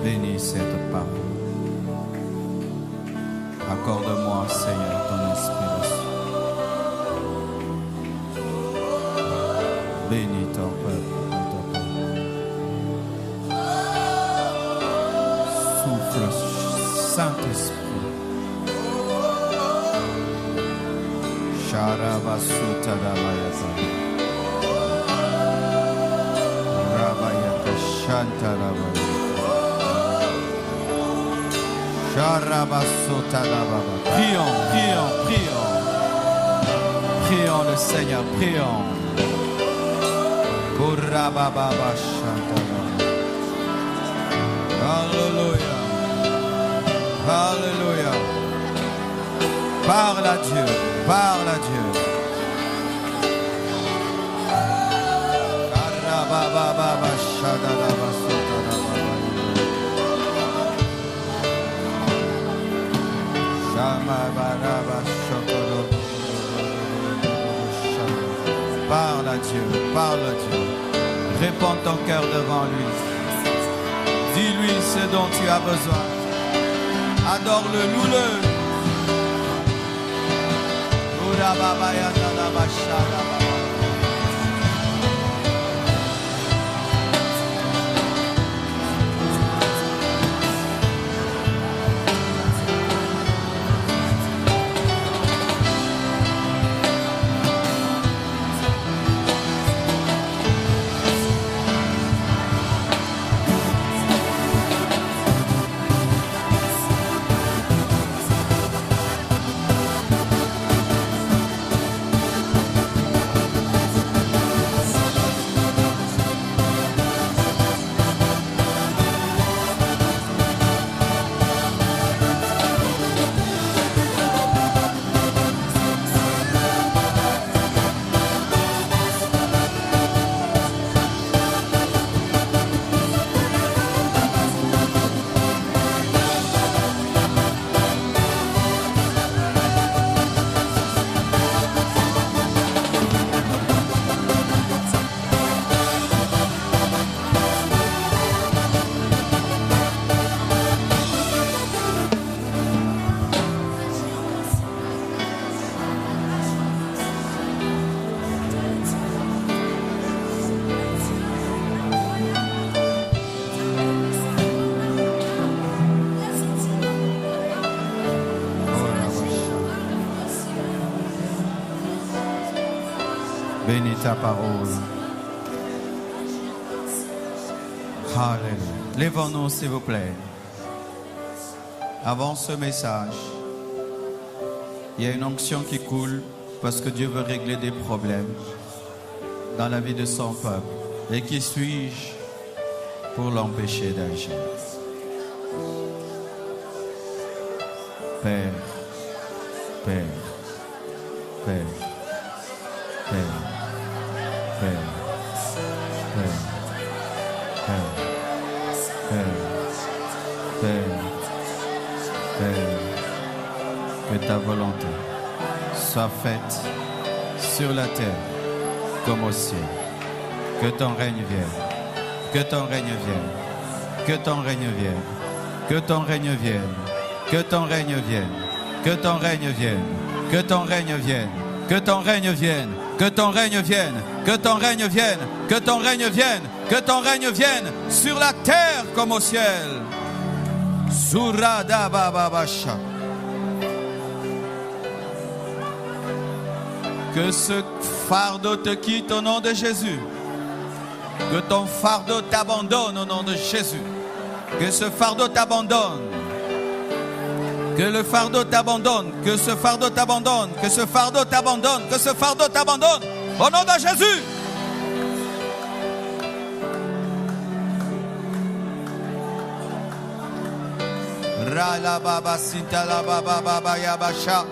Bénis cette parole. Accorde-moi, Seigneur, ton inspiration. Bénis ton peuple dans ta parole. Souffle, Saint-Esprit. Sharabasuta Rabayata. Rabayata Shanta Rabaya. Sharabasuta Rababa. Prions, prions, prions. Prions le Seigneur, prions. Kurababa Shanta Rabaya. Alléluia. Alléluia. Parle à Dieu, parle à Dieu. Parle à Dieu, parle à Dieu. Réponds ton cœur devant lui. Dis-lui ce dont tu as besoin. Adore-le, loue-le. Bénis ta parole. Alléluia. Lèvons-nous, s'il vous plaît. Avant ce message, il y a une onction qui coule parce que Dieu veut régler des problèmes dans la vie de son peuple. Et qui suis-je pour l'empêcher d'agir? Père, Père, Père, Père, Père, Père, Père, Père, Père, Père, que ta volonté soit faite sur la terre comme au ciel. Que ton règne vienne, que ton règne vienne, que ton règne vienne, que ton règne vienne, que ton règne vienne, que ton règne vienne, que ton règne vienne, que ton règne vienne, que ton règne vienne, que ton règne vienne, que ton règne vienne, que ton règne vienne sur la terre comme au ciel. Suradababasha. Que ce fardeau te quitte au nom de Jésus. Que ton fardeau t'abandonne au nom de Jésus. Que ce fardeau t'abandonne. Que le fardeau t'abandonne. Que ce fardeau t'abandonne. Que ce fardeau t'abandonne. Que ce fardeau t'abandonne. Au nom de Jésus. Rala baba sita la baba baba yabasha.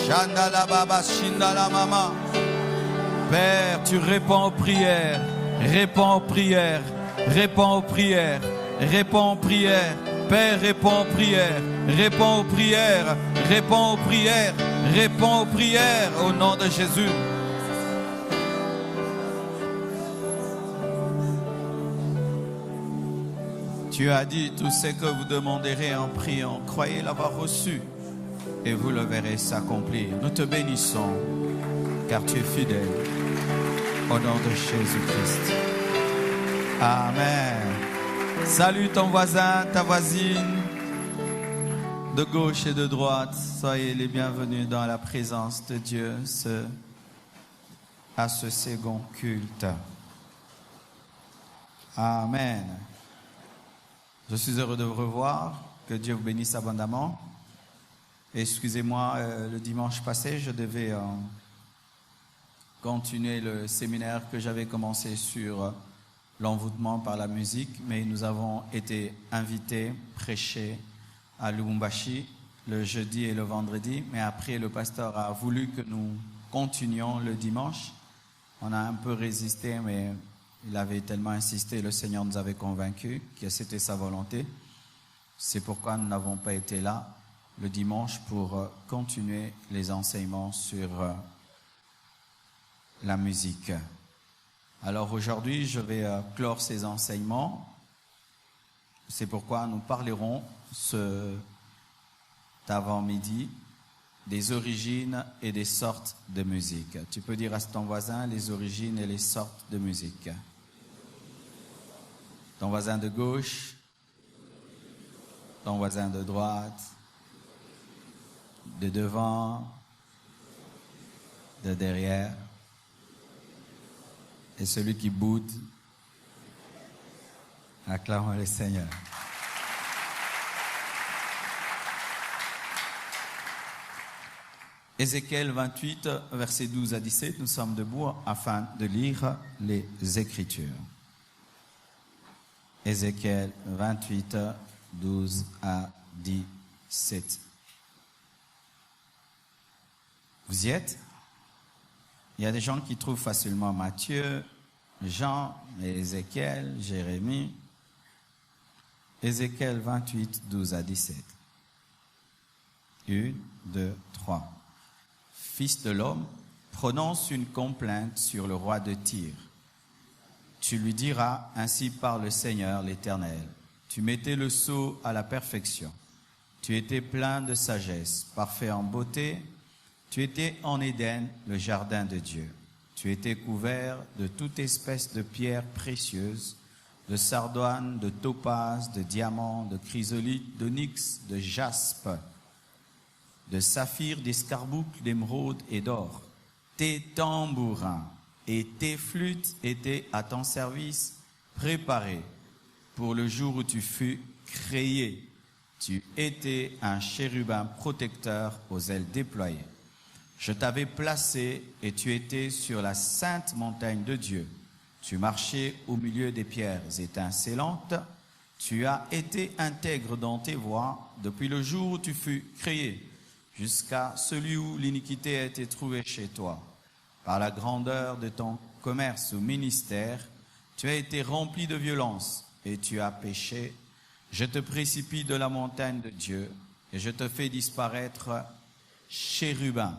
Shanda la baba shinda la mama. Père, tu réponds aux prières. Réponds aux prières, réponds aux prières, réponds aux prières. Père, réponds aux prières, réponds aux prières, réponds aux prières, réponds aux prières au nom de Jésus. Tu as dit, tout ce que vous demanderez en priant, croyez l'avoir reçu et vous le verrez s'accomplir. Nous te bénissons, car tu es fidèle. Au nom de Jésus-Christ. Amen. Salut ton voisin, ta voisine, de gauche et de droite. Soyez les bienvenus dans la présence de Dieu à ce second culte. Amen. Je suis heureux de vous revoir. Que Dieu vous bénisse abondamment. Excusez-moi, le dimanche passé, je devais continuer le séminaire que j'avais commencé sur l'envoûtement par la musique, mais nous avons été invités, prêcher à Lubumbashi le jeudi et le vendredi, mais après le pasteur a voulu que nous continuions le dimanche. On a un peu résisté, mais il avait tellement insisté, le Seigneur nous avait convaincus que c'était sa volonté. C'est pourquoi nous n'avons pas été là le dimanche pour continuer les enseignements sur la musique. Alors aujourd'hui, je vais clore ces enseignements. C'est pourquoi nous parlerons cet avant-midi des origines et des sortes de musique. Tu peux dire à ton voisin les origines et les sortes de musique. Ton voisin de gauche, ton voisin de droite, de devant, de derrière. Et celui qui boude, acclamons le Seigneur. Ézéchiel 28, versets 12 à 17, nous sommes debout afin de lire les Écritures. Ézéchiel 28, 12 à 17. Vous y êtes? Il y a des gens qui trouvent facilement Matthieu, Jean, Ézéchiel, Jérémie. Ézéchiel 28, 12 à 17. 1, 2, 3. Fils de l'homme, prononce une complainte sur le roi de Tyr. Tu lui diras, ainsi parle le Seigneur l'Éternel. Tu mettais le sceau à la perfection. Tu étais plein de sagesse, parfait en beauté. Tu étais en Éden, le jardin de Dieu. Tu étais couvert de toute espèce de pierres précieuses, de sardoine, de topaze, de diamants, de chrysolite, d'onyx, de jaspe, de saphir, d'escarboucle, d'émeraude et d'or. Tes tambourins et tes flûtes étaient à ton service, préparés pour le jour où tu fus créé. Tu étais un chérubin protecteur aux ailes déployées. Je t'avais placé et tu étais sur la sainte montagne de Dieu. Tu marchais au milieu des pierres étincelantes. Tu as été intègre dans tes voies depuis le jour où tu fus créé, jusqu'à celui où l'iniquité a été trouvée chez toi. Par la grandeur de ton commerce ou ministère, tu as été rempli de violence et tu as péché. Je te précipite de la montagne de Dieu et je te fais disparaître chérubin,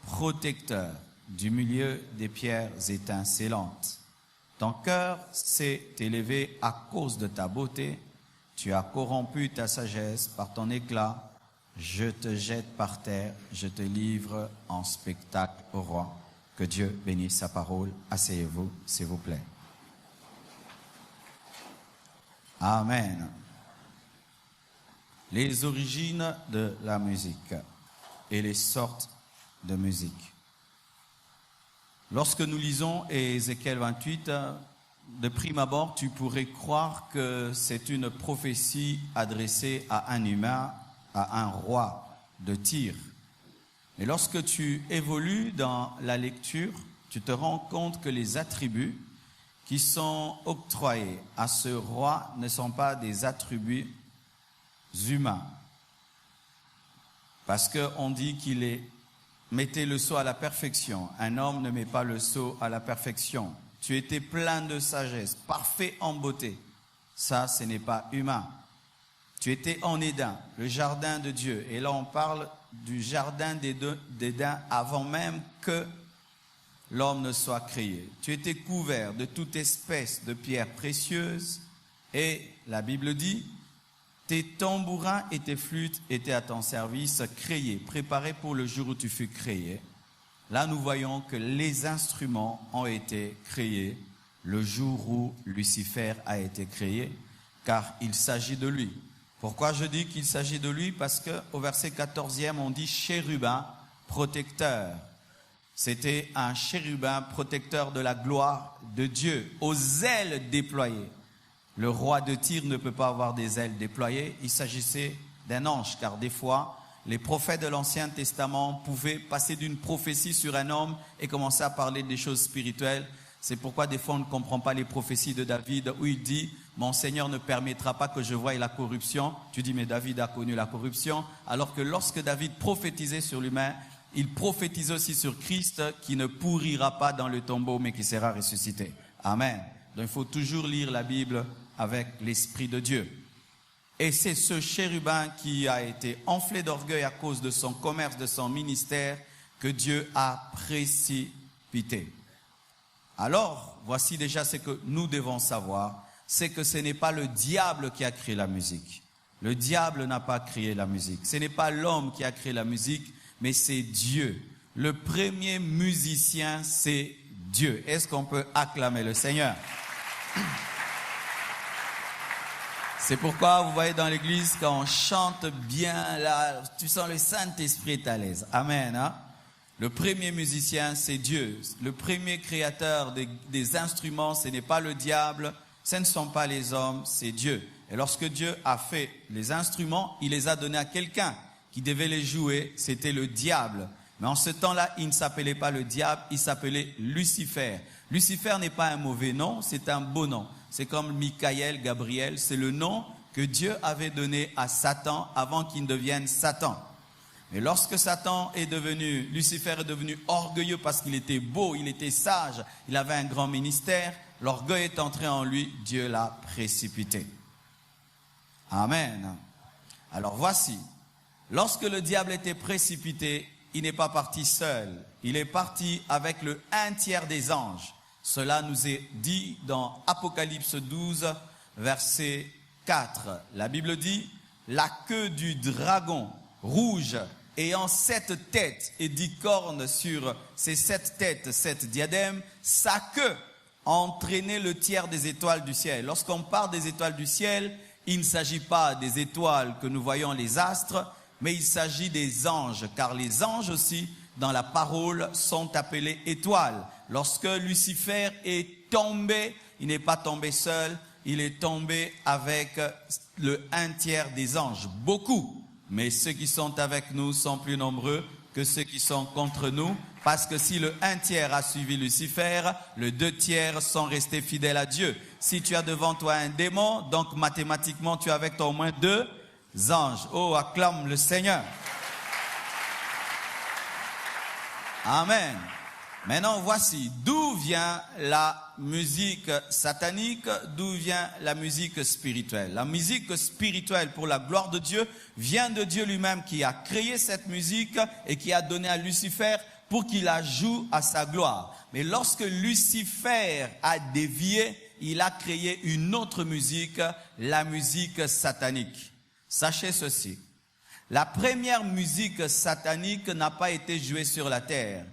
protecteur du milieu des pierres étincelantes. Ton cœur s'est élevé à cause de ta beauté. Tu as corrompu ta sagesse par ton éclat. Je te jette par terre, je te livre en spectacle au roi. Que Dieu bénisse sa parole. Asseyez-vous, s'il vous plaît. Amen. Les origines de la musique et les sortes de musique. Lorsque nous lisons Ézéchiel 28, de prime abord, tu pourrais croire que c'est une prophétie adressée à un humain, à un roi de Tyr. Mais lorsque tu évolues dans la lecture, tu te rends compte que les attributs qui sont octroyés à ce roi ne sont pas des attributs humains. Parce qu'on dit qu'il est mettez le sceau à la perfection. Un homme ne met pas le sceau à la perfection. Tu étais plein de sagesse, parfait en beauté. Ça, ce n'est pas humain. Tu étais en Éden, le jardin de Dieu. Et là, on parle du jardin d'Éden avant même que l'homme ne soit créé. Tu étais couvert de toute espèce de pierres précieuses. Et la Bible dit, tes tambourins et tes flûtes étaient à ton service, créés, préparés pour le jour où tu fus créé. Là, nous voyons que les instruments ont été créés le jour où Lucifer a été créé, car il s'agit de lui. Pourquoi je dis qu'il s'agit de lui? Parce qu'au verset 14e, on dit chérubin protecteur. C'était un chérubin protecteur de la gloire de Dieu, aux ailes déployées. Le roi de Tyr ne peut pas avoir des ailes déployées. Il s'agissait d'un ange, car des fois, les prophètes de l'Ancien Testament pouvaient passer d'une prophétie sur un homme et commencer à parler des choses spirituelles. C'est pourquoi des fois on ne comprend pas les prophéties de David où il dit « Mon Seigneur ne permettra pas que je voie la corruption ». Tu dis « Mais David a connu la corruption ». Alors que lorsque David prophétisait sur l'humain, il prophétisait aussi sur Christ qui ne pourrira pas dans le tombeau mais qui sera ressuscité. Amen. Donc il faut toujours lire la Bible avec l'Esprit de Dieu. Et c'est ce chérubin qui a été enflé d'orgueil à cause de son commerce, de son ministère, que Dieu a précipité. Alors, voici déjà ce que nous devons savoir, c'est que ce n'est pas le diable qui a créé la musique. Le diable n'a pas créé la musique. Ce n'est pas l'homme qui a créé la musique, mais c'est Dieu. Le premier musicien, c'est Dieu. Est-ce qu'on peut acclamer le Seigneur? C'est pourquoi vous voyez dans l'église, quand on chante bien, là, tu sens le Saint-Esprit est à l'aise. Amen. Hein? Le premier musicien, c'est Dieu. Le premier créateur des instruments, ce n'est pas le diable, ce ne sont pas les hommes, c'est Dieu. Et lorsque Dieu a fait les instruments, il les a donnés à quelqu'un qui devait les jouer, c'était le diable. Mais en ce temps-là, il ne s'appelait pas le diable, il s'appelait Lucifer. Lucifer n'est pas un mauvais nom, c'est un beau nom. C'est comme Michael, Gabriel, c'est le nom que Dieu avait donné à Satan avant qu'il ne devienne Satan. Mais lorsque Lucifer est devenu orgueilleux parce qu'il était beau, il était sage, il avait un grand ministère, l'orgueil est entré en lui, Dieu l'a précipité. Amen. Alors voici, lorsque le diable était précipité, il n'est pas parti seul, il est parti avec le 1/3 des anges. Cela nous est dit dans Apocalypse 12, verset 4. La Bible dit, la queue du dragon rouge ayant 7 têtes et 10 cornes sur ces 7 têtes, 7 diadèmes, sa queue entraînait le tiers des étoiles du ciel. Lorsqu'on parle des étoiles du ciel, il ne s'agit pas des étoiles que nous voyons, les astres, mais il s'agit des anges, car les anges aussi, dans la parole, sont appelés étoiles. Lorsque Lucifer est tombé, il n'est pas tombé seul, il est tombé avec le 1/3 des anges. Beaucoup, mais ceux qui sont avec nous sont plus nombreux que ceux qui sont contre nous, parce que si le 1/3 a suivi Lucifer, le 2/3 sont restés fidèles à Dieu. Si tu as devant toi un démon, donc mathématiquement tu as avec toi au moins 2 anges. Oh, acclame le Seigneur. Amen. Maintenant, voici d'où vient la musique satanique, d'où vient la musique spirituelle. La musique spirituelle pour la gloire de Dieu vient de Dieu lui-même qui a créé cette musique et qui a donné à Lucifer pour qu'il la joue à sa gloire. Mais lorsque Lucifer a dévié, il a créé une autre musique, la musique satanique. Sachez ceci, la première musique satanique n'a pas été jouée sur la terre,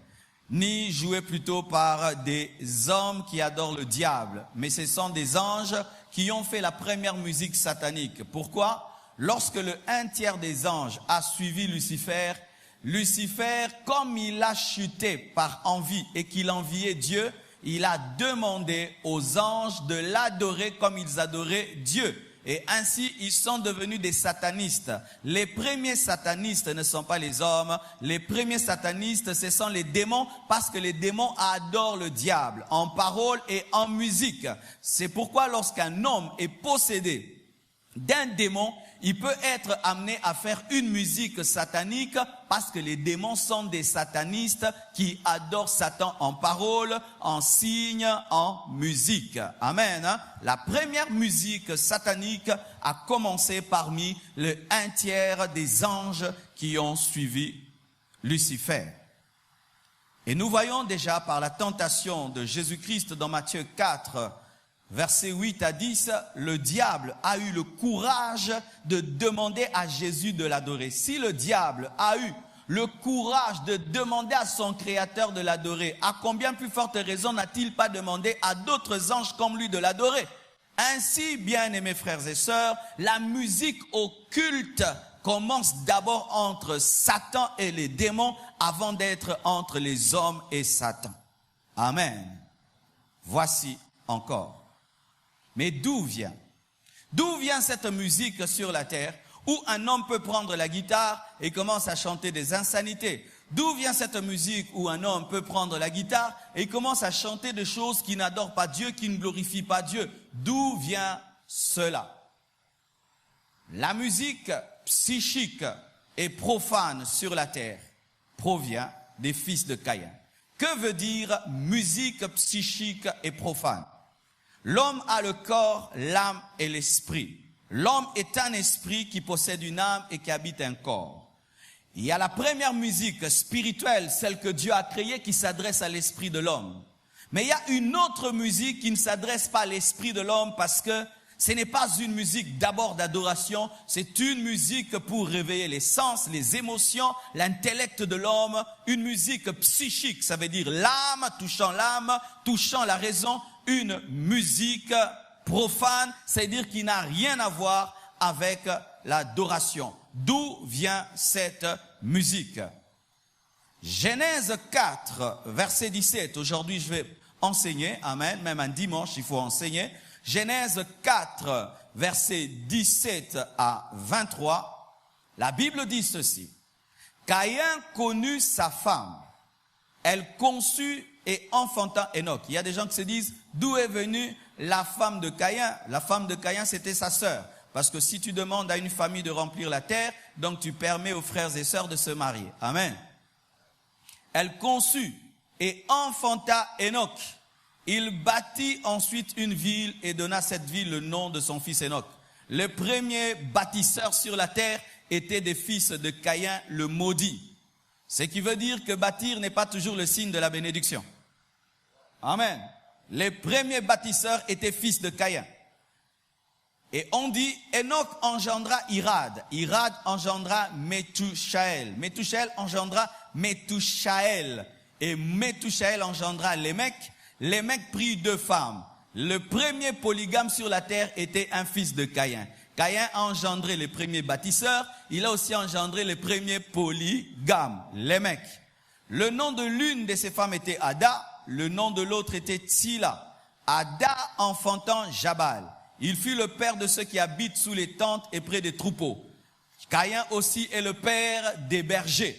ni jouée plutôt par des hommes qui adorent le diable, mais ce sont des anges qui ont fait la première musique satanique. Pourquoi? Lorsque le 1/3 des anges a suivi Lucifer, Lucifer, comme il a chuté par envie et qu'il enviait Dieu, il a demandé aux anges de l'adorer comme ils adoraient Dieu. Et ainsi, ils sont devenus des satanistes. Les premiers satanistes ne sont pas les hommes. Les premiers satanistes, ce sont les démons, parce que les démons adorent le diable, en parole et en musique. C'est pourquoi lorsqu'un homme est possédé d'un démon, il peut être amené à faire une musique satanique parce que les démons sont des satanistes qui adorent Satan en parole, en signe, en musique. Amen. La première musique satanique a commencé parmi le 1/3 des anges qui ont suivi Lucifer. Et nous voyons déjà par la tentation de Jésus-Christ dans Matthieu 4, versets 8 à 10, le diable a eu le courage de demander à Jésus de l'adorer. Si le diable a eu le courage de demander à son créateur de l'adorer, à combien plus forte raison n'a-t-il pas demandé à d'autres anges comme lui de l'adorer? Ainsi, bien-aimés frères et sœurs, la musique occulte commence d'abord entre Satan et les démons avant d'être entre les hommes et Satan. Amen. Voici encore. Mais d'où vient cette musique sur la terre où un homme peut prendre la guitare et commence à chanter des insanités? D'où vient cette musique où un homme peut prendre la guitare et commence à chanter des choses qui n'adorent pas Dieu, qui ne glorifient pas Dieu? D'où vient cela? La musique psychique et profane sur la terre provient des fils de Caïn. Que veut dire musique psychique et profane? L'homme a le corps, l'âme et l'esprit. L'homme est un esprit qui possède une âme et qui habite un corps. Il y a la première musique spirituelle, celle que Dieu a créée, qui s'adresse à l'esprit de l'homme. Mais il y a une autre musique qui ne s'adresse pas à l'esprit de l'homme parce que ce n'est pas une musique d'abord d'adoration, c'est une musique pour réveiller les sens, les émotions, l'intellect de l'homme, une musique psychique, ça veut dire l'âme, touchant la raison, une musique profane, c'est-à-dire qui n'a rien à voir avec l'adoration. D'où vient cette musique? Genèse 4, verset 17. Aujourd'hui, je vais enseigner. Amen. Même un dimanche, il faut enseigner. Genèse 4, verset 17 à 23. La Bible dit ceci. Caïn connut sa femme. Elle conçut et enfanta Enoch. Il y a des gens qui se disent, d'où est venue la femme de Caïn? La femme de Caïn, c'était sa sœur. Parce que si tu demandes à une famille de remplir la terre, donc tu permets aux frères et sœurs de se marier. Amen. Elle conçut et enfanta Enoch. Il bâtit ensuite une ville et donna à cette ville le nom de son fils Enoch. Les premiers bâtisseurs sur la terre étaient des fils de Caïn, le maudit. Ce qui veut dire que bâtir n'est pas toujours le signe de la bénédiction. Amen. Les premiers bâtisseurs étaient fils de Caïn. Et on dit, Enoch engendra Irad. Irad engendra Métushaël. Métushaël engendra Métushaël. Et Métushaël engendra Lémec. Lémec prit 2 femmes. Le premier polygame sur la terre était un fils de Caïn. Caïn a engendré les premiers bâtisseurs. Il a aussi engendré les premiers polygames, Lémec. Le nom de l'une de ces femmes était Ada. Le nom de l'autre était Tsila. Ada enfantant Jabal. Il fut le père de ceux qui habitent sous les tentes et près des troupeaux. Caïn aussi est le père des bergers.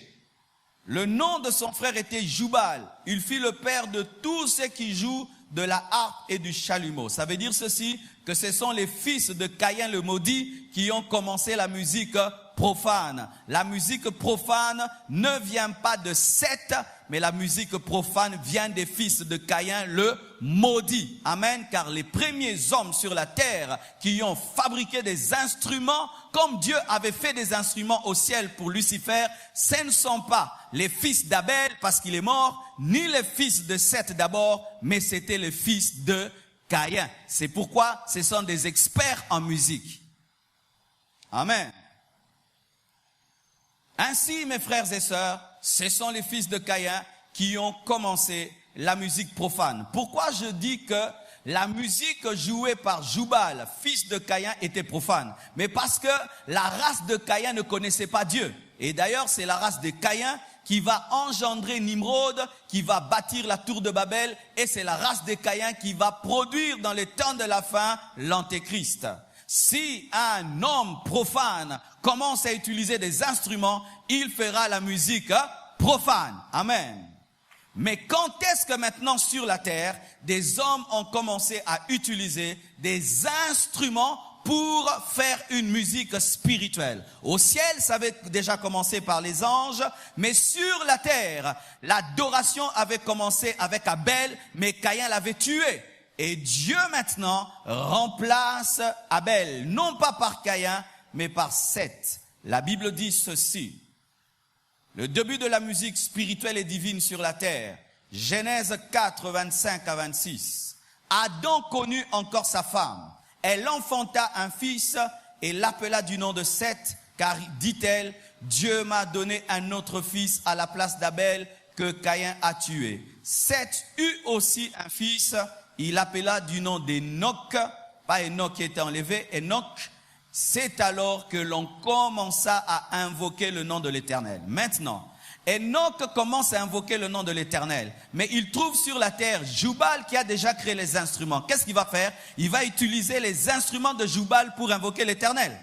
Le nom de son frère était Jubal. Il fut le père de tous ceux qui jouent de la harpe et du chalumeau. Ça veut dire ceci, que ce sont les fils de Caïn le maudit qui ont commencé la musique profane. La musique profane ne vient pas de Seth, mais la musique profane vient des fils de Caïn le maudit. Amen. Car les premiers hommes sur la terre qui ont fabriqué des instruments, comme Dieu avait fait des instruments au ciel pour Lucifer, ce ne sont pas les fils d'Abel parce qu'il est mort, ni les fils de Seth d'abord, mais c'était les fils de Caïn. C'est pourquoi ce sont des experts en musique. Amen. Ainsi, mes frères et sœurs, ce sont les fils de Caïn qui ont commencé la musique profane. Pourquoi je dis que la musique jouée par Jubal, fils de Caïn, était profane? Mais parce que la race de Caïn ne connaissait pas Dieu. Et d'ailleurs, c'est la race de Caïn qui va engendrer Nimrod, qui va bâtir la tour de Babel. Et c'est la race de Caïn qui va produire dans les temps de la fin l'Antéchrist. Si un homme profane commence à utiliser des instruments, il fera la musique profane. Amen. Mais quand est-ce que maintenant sur la terre, des hommes ont commencé à utiliser des instruments pour faire une musique spirituelle? Au ciel, ça avait déjà commencé par les anges, mais sur la terre, l'adoration avait commencé avec Abel, mais Caïn l'avait tué. Et Dieu maintenant remplace Abel, non pas par Caïn, mais par Seth. La Bible dit ceci. Le début de la musique spirituelle et divine sur la terre. Genèse 4, 25 à 26. Adam connut encore sa femme. Elle enfanta un fils et l'appela du nom de Seth, car, dit-elle, Dieu m'a donné un autre fils à la place d'Abel que Caïn a tué. Seth eut aussi un fils, il l'appela du nom d'Enoch, pas Enoch qui était enlevé, Enoch. C'est alors que l'on commença à invoquer le nom de l'Éternel. Maintenant, Enoch commence à invoquer le nom de l'Éternel, mais il trouve sur la terre Jubal qui a déjà créé les instruments. Qu'est-ce qu'il va faire? Il va utiliser les instruments de Jubal pour invoquer l'Éternel.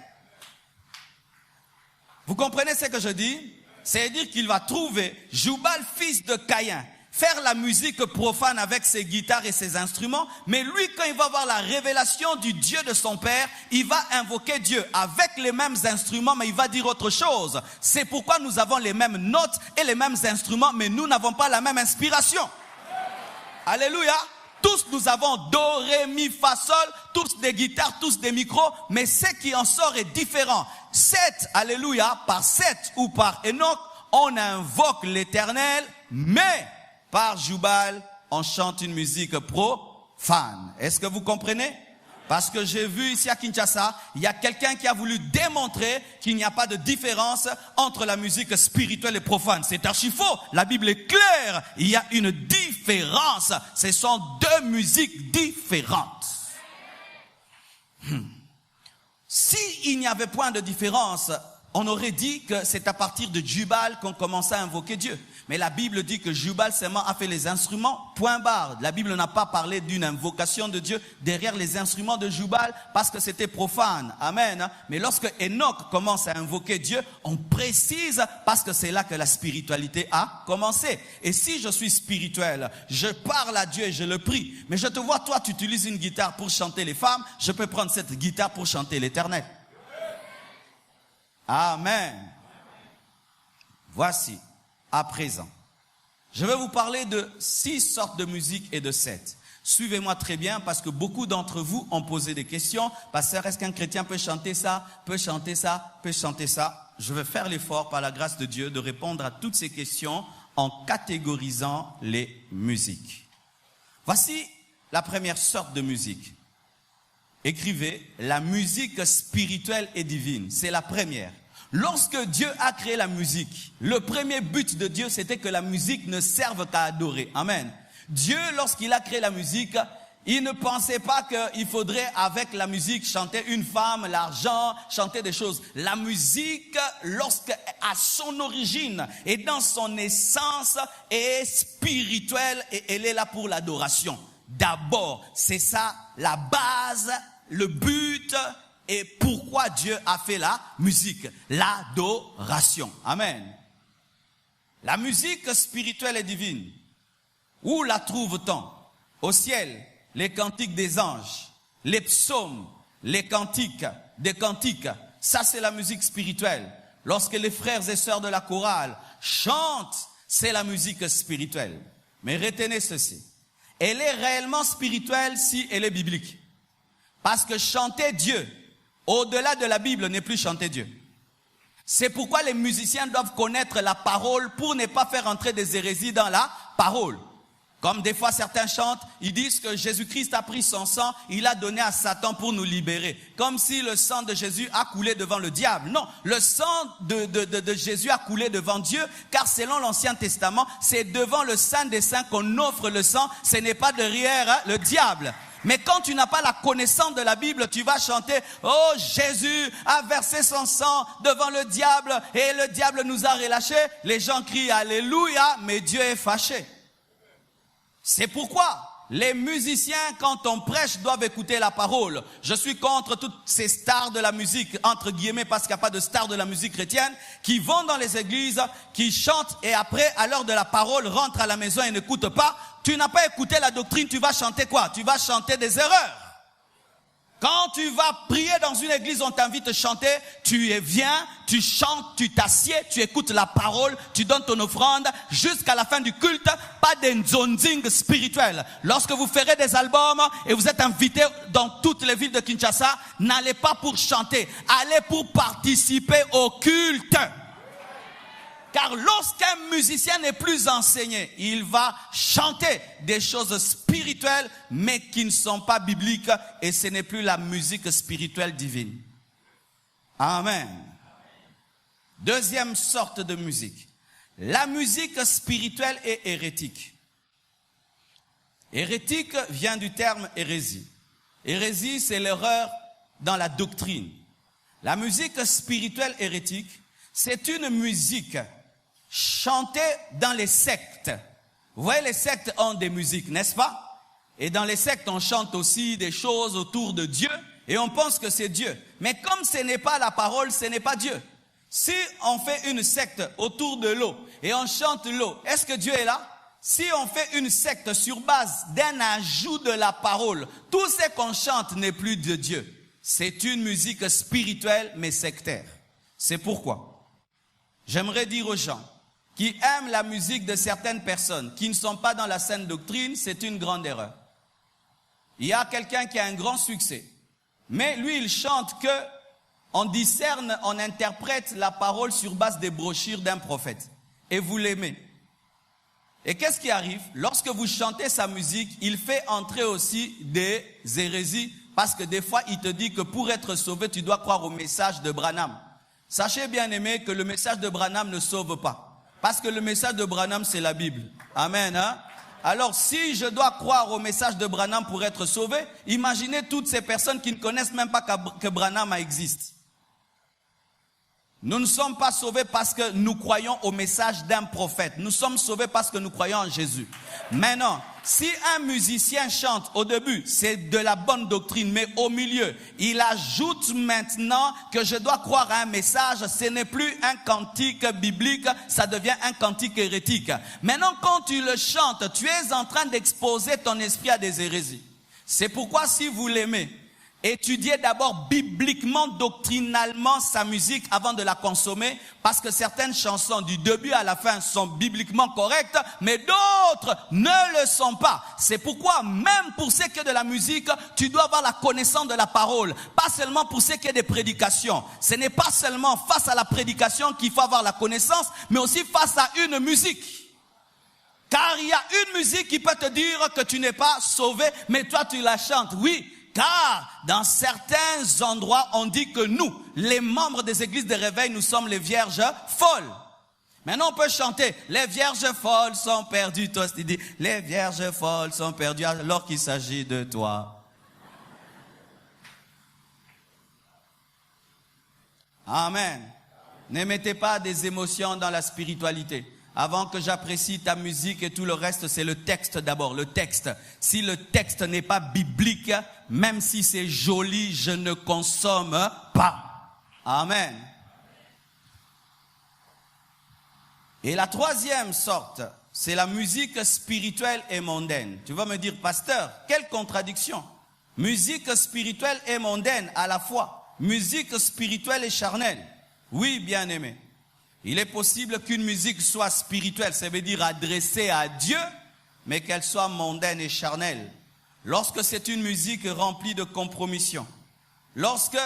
Vous comprenez ce que je dis? C'est-à-dire qu'il va trouver Jubal, fils de Caïn, faire la musique profane avec ses guitares et ses instruments, mais lui, quand il va avoir la révélation du Dieu de son père, il va invoquer Dieu avec les mêmes instruments, mais il va dire autre chose. C'est pourquoi nous avons les mêmes notes et les mêmes instruments, mais nous n'avons pas la même inspiration. Alléluia. Tous nous avons do, ré, mi, fa, sol, tous des guitares, tous des micros, mais ce qui en sort est différent. Seth, alléluia, par Seth ou par Enoch, on invoque l'Éternel, mais par Jubal, on chante une musique profane. Est-ce que vous comprenez? Parce que j'ai vu ici à Kinshasa, il y a quelqu'un qui a voulu démontrer qu'il n'y a pas de différence entre la musique spirituelle et profane. C'est archi faux. La Bible est claire. Il y a une différence. Ce sont deux musiques différentes. S'il n'y avait point de différence, on aurait dit que c'est à partir de Jubal qu'on commençait à invoquer Dieu. Mais la Bible dit que Jubal seulement a fait les instruments, point barre. La Bible n'a pas parlé d'une invocation de Dieu derrière les instruments de Jubal parce que c'était profane. Amen. Mais lorsque Enoch commence à invoquer Dieu, on précise parce que c'est là que la spiritualité a commencé. Et si je suis spirituel, je parle à Dieu et je le prie. Mais je te vois, toi, tu utilises une guitare pour chanter les femmes. Je peux prendre cette guitare pour chanter l'Éternel. Amen. Voici, à présent, je vais vous parler de 6 sortes de musique et de 7. Suivez-moi très bien parce que beaucoup d'entre vous ont posé des questions. Pasteur, est-ce qu'un chrétien peut chanter ça, peut chanter ça, peut chanter ça? Je vais faire l'effort par la grâce de Dieu de répondre à toutes ces questions en catégorisant les musiques. Voici la première sorte de musique. Écrivez, la musique spirituelle et divine. C'est la première. Lorsque Dieu a créé la musique, le premier but de Dieu, c'était que la musique ne serve qu'à adorer. Amen. Dieu, lorsqu'il a créé la musique, il ne pensait pas qu'il faudrait, avec la musique, chanter une femme, l'argent, chanter des choses. La musique, à son origine et dans son essence, est spirituelle et elle est là pour l'adoration. D'abord, c'est ça la base, le but et pourquoi Dieu a fait la musique, l'adoration. Amen. La musique spirituelle et divine, où la trouve-t-on? Au ciel, les cantiques des anges, les psaumes, les cantiques, des cantiques. Ça, c'est la musique spirituelle. Lorsque les frères et sœurs de la chorale chantent, c'est la musique spirituelle. Mais retenez ceci. Elle est réellement spirituelle si elle est biblique. Parce que chanter Dieu, au-delà de la Bible, n'est plus chanter Dieu. C'est pourquoi les musiciens doivent connaître la parole pour ne pas faire entrer des hérésies dans la parole. Comme des fois certains chantent, ils disent que Jésus-Christ a pris son sang, il a donné à Satan pour nous libérer. Comme si le sang de Jésus a coulé devant le diable. Non, le sang de Jésus a coulé devant Dieu, car selon l'Ancien Testament, c'est devant le Saint des Saints qu'on offre le sang, ce n'est pas derrière le diable. Mais quand tu n'as pas la connaissance de la Bible, tu vas chanter « Oh, Jésus a versé son sang devant le diable et le diable nous a relâchés. » Les gens crient « Alléluia », mais Dieu est fâché. C'est pourquoi les musiciens, quand on prêche, doivent écouter la parole. Je suis contre toutes ces stars de la musique, entre guillemets, parce qu'il n'y a pas de stars de la musique chrétienne, qui vont dans les églises, qui chantent et après, à l'heure de la parole, rentrent à la maison et n'écoutent pas. Tu n'as pas écouté la doctrine, tu vas chanter quoi? Tu vas chanter des erreurs. Quand tu vas prier dans une église, on t'invite à chanter, tu viens, tu chantes, tu t'assieds, tu écoutes la parole, tu donnes ton offrande jusqu'à la fin du culte, pas d'enzonzing spirituel. Lorsque vous ferez des albums et vous êtes invités dans toutes les villes de Kinshasa, n'allez pas pour chanter, allez pour participer au culte. Car lorsqu'un musicien n'est plus enseigné, il va chanter des choses spirituelles, mais qui ne sont pas bibliques, et ce n'est plus la musique spirituelle divine. Amen. Deuxième sorte de musique. La musique spirituelle est hérétique. Hérétique vient du terme hérésie. Hérésie, c'est l'erreur dans la doctrine. La musique spirituelle hérétique, c'est une musique chantée dans les sectes. Vous voyez, les sectes ont des musiques, n'est-ce pas? Et dans les sectes, on chante aussi des choses autour de Dieu et on pense que c'est Dieu. Mais comme ce n'est pas la parole, ce n'est pas Dieu. Si on fait une secte autour de l'eau et on chante l'eau, est-ce que Dieu est là? Si on fait une secte sur base d'un ajout de la parole, tout ce qu'on chante n'est plus de Dieu. C'est une musique spirituelle mais sectaire. C'est pourquoi j'aimerais dire aux gens qui aiment la musique de certaines personnes qui ne sont pas dans la saine doctrine, c'est une grande erreur. Il y a quelqu'un qui a un grand succès, mais lui il chante que on discerne, on interprète la parole sur base des brochures d'un prophète. Et vous l'aimez. Et qu'est-ce qui arrive? Lorsque vous chantez sa musique, il fait entrer aussi des hérésies, parce que des fois, il te dit que pour être sauvé, tu dois croire au message de Branham. Sachez bien aimé que le message de Branham ne sauve pas. Parce que le message de Branham, c'est la Bible. Amen. Hein? Alors, si je dois croire au message de Branham pour être sauvé, imaginez toutes ces personnes qui ne connaissent même pas que Branham existe. Nous ne sommes pas sauvés parce que nous croyons au message d'un prophète. Nous sommes sauvés parce que nous croyons en Jésus. Maintenant, si un musicien chante au début, c'est de la bonne doctrine, mais au milieu, il ajoute maintenant que je dois croire à un message, ce n'est plus un cantique biblique, ça devient un cantique hérétique. Maintenant, quand tu le chantes, tu es en train d'exposer ton esprit à des hérésies. C'est pourquoi si vous l'aimez, étudiez d'abord bibliquement, doctrinalement sa musique avant de la consommer, parce que certaines chansons du début à la fin sont bibliquement correctes, mais d'autres ne le sont pas. C'est pourquoi même pour ce qui est de la musique, tu dois avoir la connaissance de la parole, pas seulement pour ce qui est des prédications. Ce n'est pas seulement face à la prédication qu'il faut avoir la connaissance, mais aussi face à une musique. Car il y a une musique qui peut te dire que tu n'es pas sauvé, mais toi tu la chantes, oui. Car dans certains endroits, on dit que nous, les membres des églises de réveil, nous sommes les vierges folles. Maintenant, on peut chanter, les vierges folles sont perdues. Toi, tu dis, les vierges folles sont perdues alors qu'il s'agit de toi. Amen. Ne mettez pas des émotions dans la spiritualité. Avant que j'apprécie ta musique et tout le reste, c'est le texte d'abord, le texte. Si le texte n'est pas biblique, même si c'est joli, je ne consomme pas. Amen. Et la troisième sorte, c'est la musique spirituelle et mondaine. Tu vas me dire, pasteur, quelle contradiction? Musique spirituelle et mondaine à la fois. Musique spirituelle et charnelle. Oui, bien-aimé. Il est possible qu'une musique soit spirituelle, ça veut dire adressée à Dieu, mais qu'elle soit mondaine et charnelle. Lorsque c'est une musique remplie de compromission, lorsque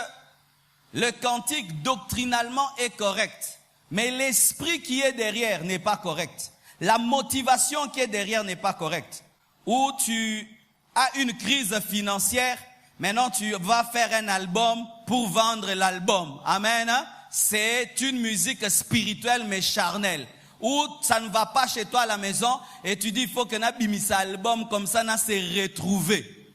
le cantique doctrinalement est correct, mais l'esprit qui est derrière n'est pas correct, la motivation qui est derrière n'est pas correcte, ou tu as une crise financière, maintenant tu vas faire un album pour vendre l'album. Amen. C'est une musique spirituelle mais charnelle. Ou ça ne va pas chez toi à la maison et tu dis il faut que n'abimisse album comme ça n'a s'est retrouvé.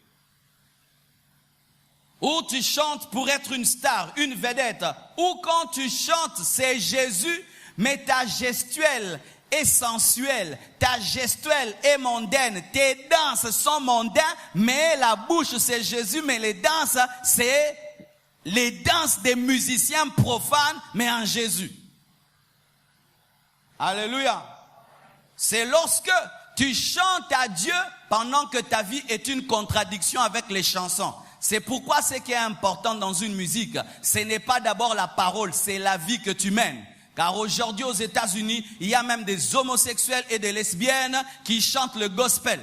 Ou tu chantes pour être une star, une vedette. Ou quand tu chantes c'est Jésus mais ta gestuelle est sensuelle, ta gestuelle est mondaine, tes danses sont mondaines mais la bouche c'est Jésus mais les danses c'est les danses des musiciens profanes, mais en Jésus. Alléluia. C'est lorsque tu chantes à Dieu pendant que ta vie est une contradiction avec les chansons. C'est pourquoi ce qui est important dans une musique, ce n'est pas d'abord la parole, c'est la vie que tu mènes. Car aujourd'hui aux États-Unis, il y a même des homosexuels et des lesbiennes qui chantent le gospel.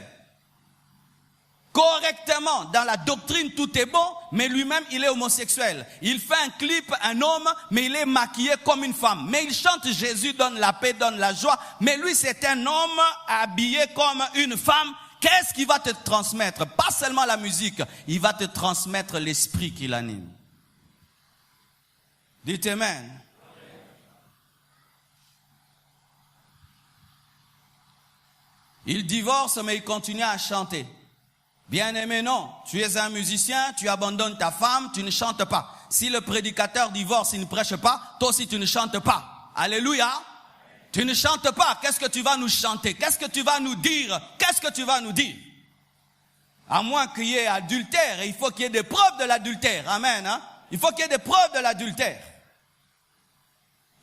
correctement, dans la doctrine, tout est bon, mais lui-même, il est homosexuel. Il fait un clip, un homme, mais il est maquillé comme une femme. Mais il chante Jésus donne la paix, donne la joie. Mais lui, c'est un homme habillé comme une femme. Qu'est-ce qu'il va te transmettre? Pas seulement la musique, il va te transmettre l'esprit qui l'anime. Dites Amen. Il divorce, mais il continue à chanter. Bien-aimé, non. Tu es un musicien, tu abandonnes ta femme, tu ne chantes pas. Si le prédicateur divorce, il ne prêche pas, toi aussi tu ne chantes pas. Alléluia. Tu ne chantes pas. Qu'est-ce que tu vas nous chanter? Qu'est-ce que tu vas nous dire? Qu'est-ce que tu vas nous dire? À moins qu'il y ait adultère, et il faut qu'il y ait des preuves de l'adultère. Amen. Hein? Il faut qu'il y ait des preuves de l'adultère.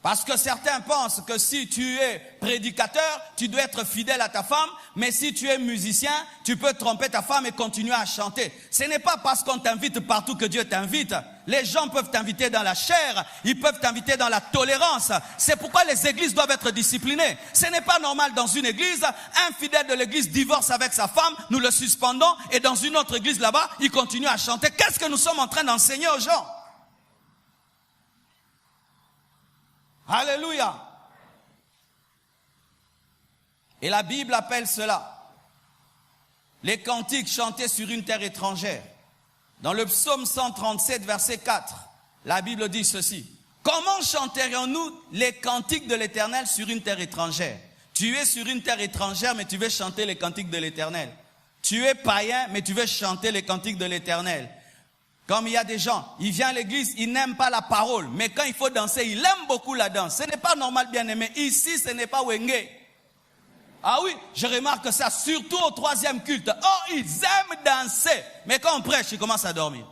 Parce que certains pensent que si tu es prédicateur, tu dois être fidèle à ta femme, mais si tu es musicien, tu peux tromper ta femme et continuer à chanter. Ce n'est pas parce qu'on t'invite partout que Dieu t'invite. Les gens peuvent t'inviter dans la chair, ils peuvent t'inviter dans la tolérance. C'est pourquoi les églises doivent être disciplinées. Ce n'est pas normal dans une église, un fidèle de l'église divorce avec sa femme, nous le suspendons, et dans une autre église là-bas, il continue à chanter. Qu'est-ce que nous sommes en train d'enseigner aux gens? Alléluia. Et la Bible appelle cela les cantiques chantés sur une terre étrangère. Dans le psaume 137, verset 4, la Bible dit ceci. Comment chanterions-nous les cantiques de l'Éternel sur une terre étrangère? Tu es sur une terre étrangère, mais tu veux chanter les cantiques de l'Éternel. Tu es païen, mais tu veux chanter les cantiques de l'Éternel. Comme il y a des gens, ils viennent à l'église, ils n'aiment pas la parole, mais quand il faut danser, ils aiment beaucoup la danse. Ce n'est pas normal, bien aimé. Ici, ce n'est pas Wenge. Ah oui, je remarque ça, surtout au 3e culte. Oh, ils aiment danser. Mais quand on prêche, ils commencent à dormir.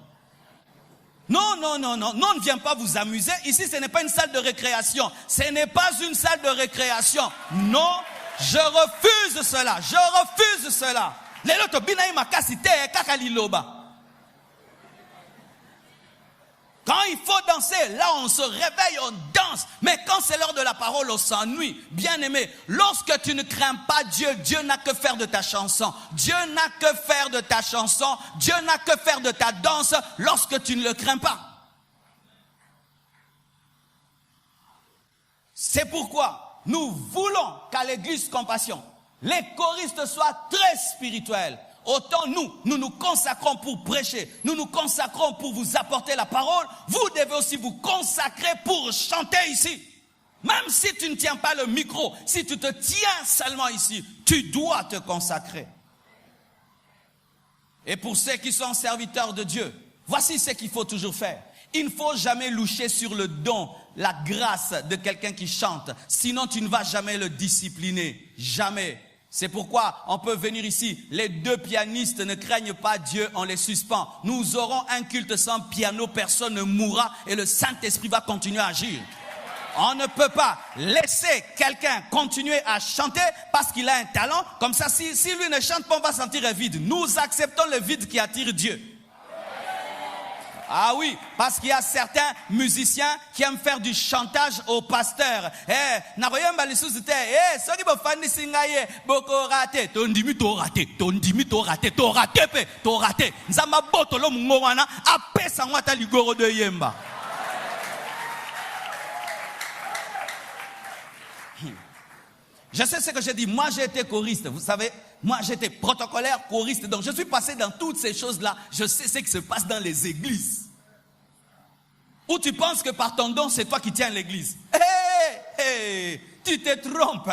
Non, non, non, non. Non, on ne vient pas vous amuser. Ici, ce n'est pas une salle de récréation. Ce n'est pas une salle de récréation. Non, je refuse cela. Je refuse cela. Les autres, binaï makasite, kakaliloba. Quand il faut danser, là on se réveille, on danse. Mais quand c'est l'heure de la parole, on s'ennuie. Bien aimé, lorsque tu ne crains pas Dieu, Dieu n'a que faire de ta chanson. Dieu n'a que faire de ta chanson. Dieu n'a que faire de ta danse lorsque tu ne le crains pas. C'est pourquoi nous voulons qu'à l'église Compassion, les choristes soient très spirituels. Autant nous nous consacrons pour prêcher, nous nous consacrons pour vous apporter la parole, vous devez aussi vous consacrer pour chanter ici. Même si tu ne tiens pas le micro, si tu te tiens seulement ici, tu dois te consacrer. Et pour ceux qui sont serviteurs de Dieu, voici ce qu'il faut toujours faire. Il ne faut jamais loucher sur le don, la grâce de quelqu'un qui chante, sinon tu ne vas jamais le discipliner, jamais. C'est pourquoi on peut venir ici. Les 2 pianistes ne craignent pas Dieu, on les suspend. Nous aurons un culte sans piano, personne ne mourra et le Saint-Esprit va continuer à agir. On ne peut pas laisser quelqu'un continuer à chanter parce qu'il a un talent. Comme ça, si lui ne chante pas, on va sentir un vide. Nous acceptons le vide qui attire Dieu. Ah oui, parce qu'il y a certains musiciens qui aiment faire du chantage au pasteur. Naroyamba lisuzite, soki bofandi singaye boko raté, tondimi to raté, tondimi to raté, to raté pe, to raté. Nzamba botolo mungo wana apesa ngwata ligoro de yemba. Je sais ce que j'ai dit. Moi, j'ai été choriste. Vous savez, moi, j'étais protocolaire, choriste. Donc, je suis passé dans toutes ces choses-là. Je sais ce qui se passe dans les églises. Où tu penses que par ton don, c'est toi qui tiens l'église. Tu te trompes.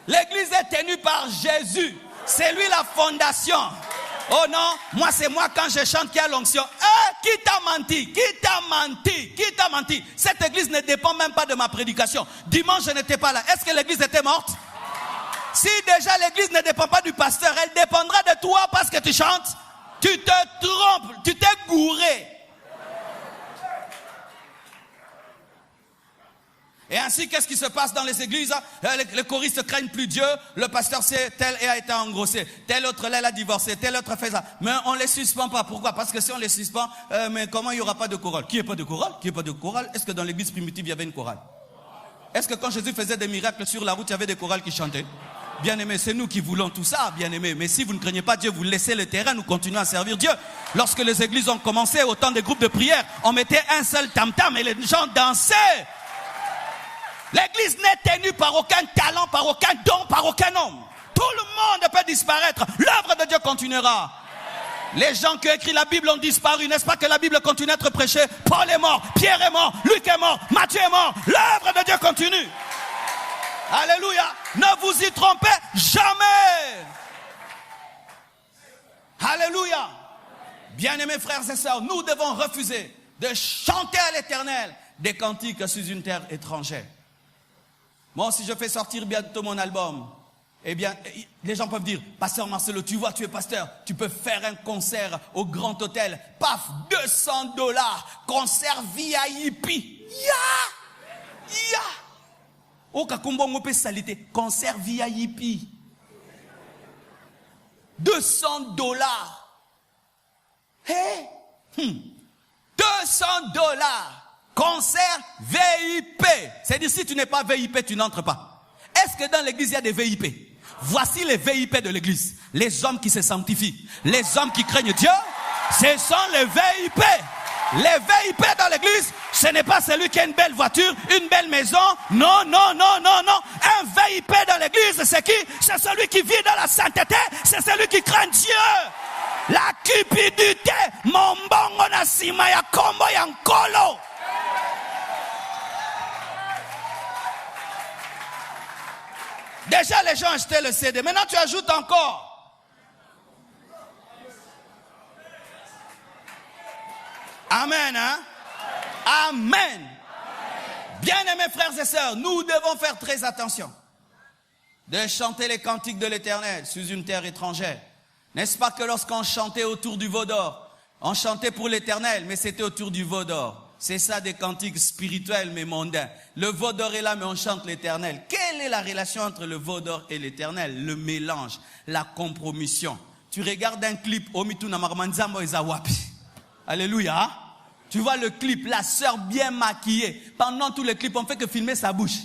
L'église est tenue par Jésus. C'est lui la fondation. Oh non, moi c'est moi quand je chante qui a l'onction. Qui t'a menti? Qui t'a menti? Qui t'a menti? Cette église ne dépend même pas de ma prédication. Dimanche je n'étais pas là. Est-ce que l'église était morte? Si déjà l'église ne dépend pas du pasteur, elle dépendra de toi parce que tu chantes. Tu te trompes, tu t'es gouré. Et ainsi, qu'est-ce qui se passe dans les églises? Les choristes craignent plus Dieu. Le pasteur sait, tel a été engrossé. Tel autre, là, a divorcé. Tel autre fait ça. Mais on ne les suspend pas. Pourquoi? Parce que si on les suspend, mais comment il n'y aura pas de chorale? Qui n'est pas de chorale? Qui n'est pas de chorale? Est-ce que dans l'église primitive, il y avait une chorale? Est-ce que quand Jésus faisait des miracles sur la route, il y avait des chorales qui chantaient? Bien-aimés, c'est nous qui voulons tout ça, bien-aimés. Mais si vous ne craignez pas Dieu, vous laissez le terrain, nous continuons à servir Dieu. Lorsque les églises ont commencé, au temps des groupes de prière, on mettait un seul tam-tam et les gens dansaient. L'église n'est tenue par aucun talent, par aucun don, par aucun homme. Tout le monde peut disparaître. L'œuvre de Dieu continuera. Les gens qui ont écrit la Bible ont disparu. N'est-ce pas que la Bible continue à être prêchée? Paul est mort, Pierre est mort, Luc est mort, Matthieu est mort. L'œuvre de Dieu continue. Alléluia. Ne vous y trompez jamais. Alléluia. Bien-aimés frères et sœurs, nous devons refuser de chanter à l'Éternel des cantiques sur une terre étrangère. Moi, si je fais sortir bientôt mon album, eh bien, les gens peuvent dire, Pasteur Marcelo, tu vois, tu es pasteur, tu peux faire un concert au Grand Hôtel. Paf, $200, concert VIP. Ya! Au Kakumbongo peut salité, concert VIP. $200. Hey! $200. Concert VIP. C'est-à-dire, si tu n'es pas VIP, tu n'entres pas. Est-ce que dans l'église, il y a des VIP? Voici les VIP de l'église. Les hommes qui se sanctifient. Les hommes qui craignent Dieu. Ce sont les VIP. Les VIP dans l'église, ce n'est pas celui qui a une belle voiture, une belle maison. Non, non, non, non, non. Un VIP dans l'église, c'est qui? C'est celui qui vit dans la sainteté. C'est celui qui craint Dieu. La cupidité. Mon bongo na sima ya kombo ya nkolo. Déjà, les gens achetaient le CD. Maintenant, tu ajoutes encore. Amen, hein? Amen. Bien-aimés frères et sœurs, nous devons faire très attention de chanter les cantiques de l'Éternel sur une terre étrangère. N'est-ce pas que lorsqu'on chantait autour du veau d'or, on chantait pour l'Éternel, mais c'était autour du veau d'or. C'est ça des cantiques spirituels mais mondains. Le veau d'or est là mais on chante l'Éternel. Quelle est la relation entre le veau d'or et l'Éternel? Le mélange, la compromission. Tu regardes un clip, Omituna Marmanzambo Ezawapi. Alléluia. Tu vois le clip, la sœur bien maquillée. Pendant tout le clip, on fait que filmer sa bouche.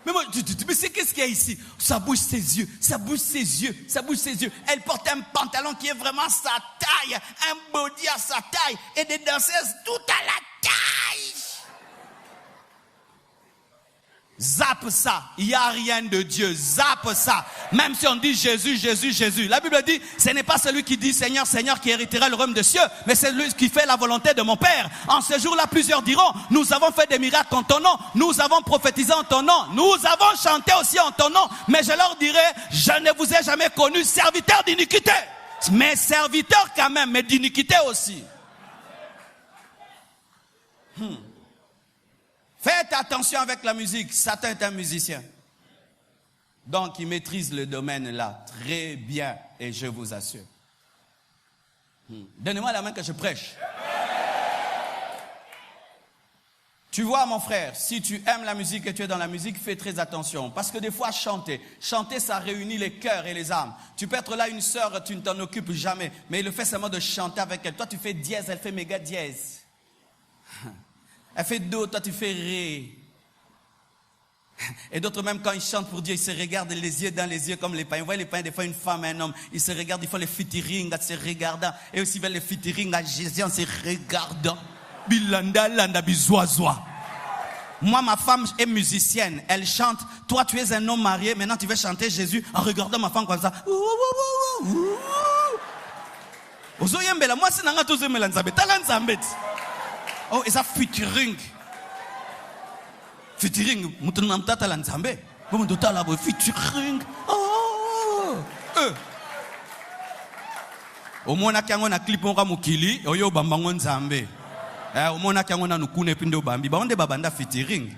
Mais moi, mais c'est qu'est-ce qu'il y a ici? Ça bouge ses yeux, ça bouge ses yeux, ça bouge ses yeux. Elle porte un pantalon qui est vraiment sa taille, un body à sa taille, et des danseuses tout à la taille. Zappe ça, il n'y a rien de Dieu, zappe ça. Même si on dit Jésus, Jésus, Jésus. La Bible dit, ce n'est pas celui qui dit Seigneur, Seigneur qui héritera le royaume des cieux, mais c'est celui qui fait la volonté de mon Père. En ce jour-là, plusieurs diront, nous avons fait des miracles en ton nom, nous avons prophétisé en ton nom, nous avons chanté aussi en ton nom, mais je leur dirai, je ne vous ai jamais connu serviteur d'iniquité. Mais serviteur quand même, mais d'iniquité aussi. Faites attention avec la musique. Satan est un musicien. Donc, il maîtrise le domaine là très bien. Et je vous assure. Donnez-moi la main que je prêche. Tu vois, mon frère, si tu aimes la musique et tu es dans la musique, fais très attention. Parce que des fois, chanter, ça réunit les cœurs et les âmes. Tu peux être là, une sœur, tu ne t'en occupes jamais. Mais le fait seulement de chanter avec elle. Toi, tu fais dièse, elle fait méga dièse. Elle fait do, toi tu fais ré. Et d'autres même quand ils chantent pour Dieu, ils se regardent les yeux dans les yeux comme les païens. Vous voyez les païens, des fois une femme et un homme, ils se regardent, ils font les featuring en se regardant. Et aussi vers les featuring à Jésus en se regardant. Bilanda, landa, bizoazoa. Moi, ma femme est musicienne, elle chante. Toi, tu es un homme marié, maintenant tu veux chanter Jésus en regardant ma femme comme ça. Ozoyembela, moi c'est nanga tozemela nzambe, tala nzambe. Oh, et ça featuring. Featuring, mutu na mtata la nzambe. Bomo ndotala bo featuring. Oh. Omona kyango na clip onga mukili, oyo bambango nzambe. Omona kyango na nukune pindo bambi, ba onde babanda featuring.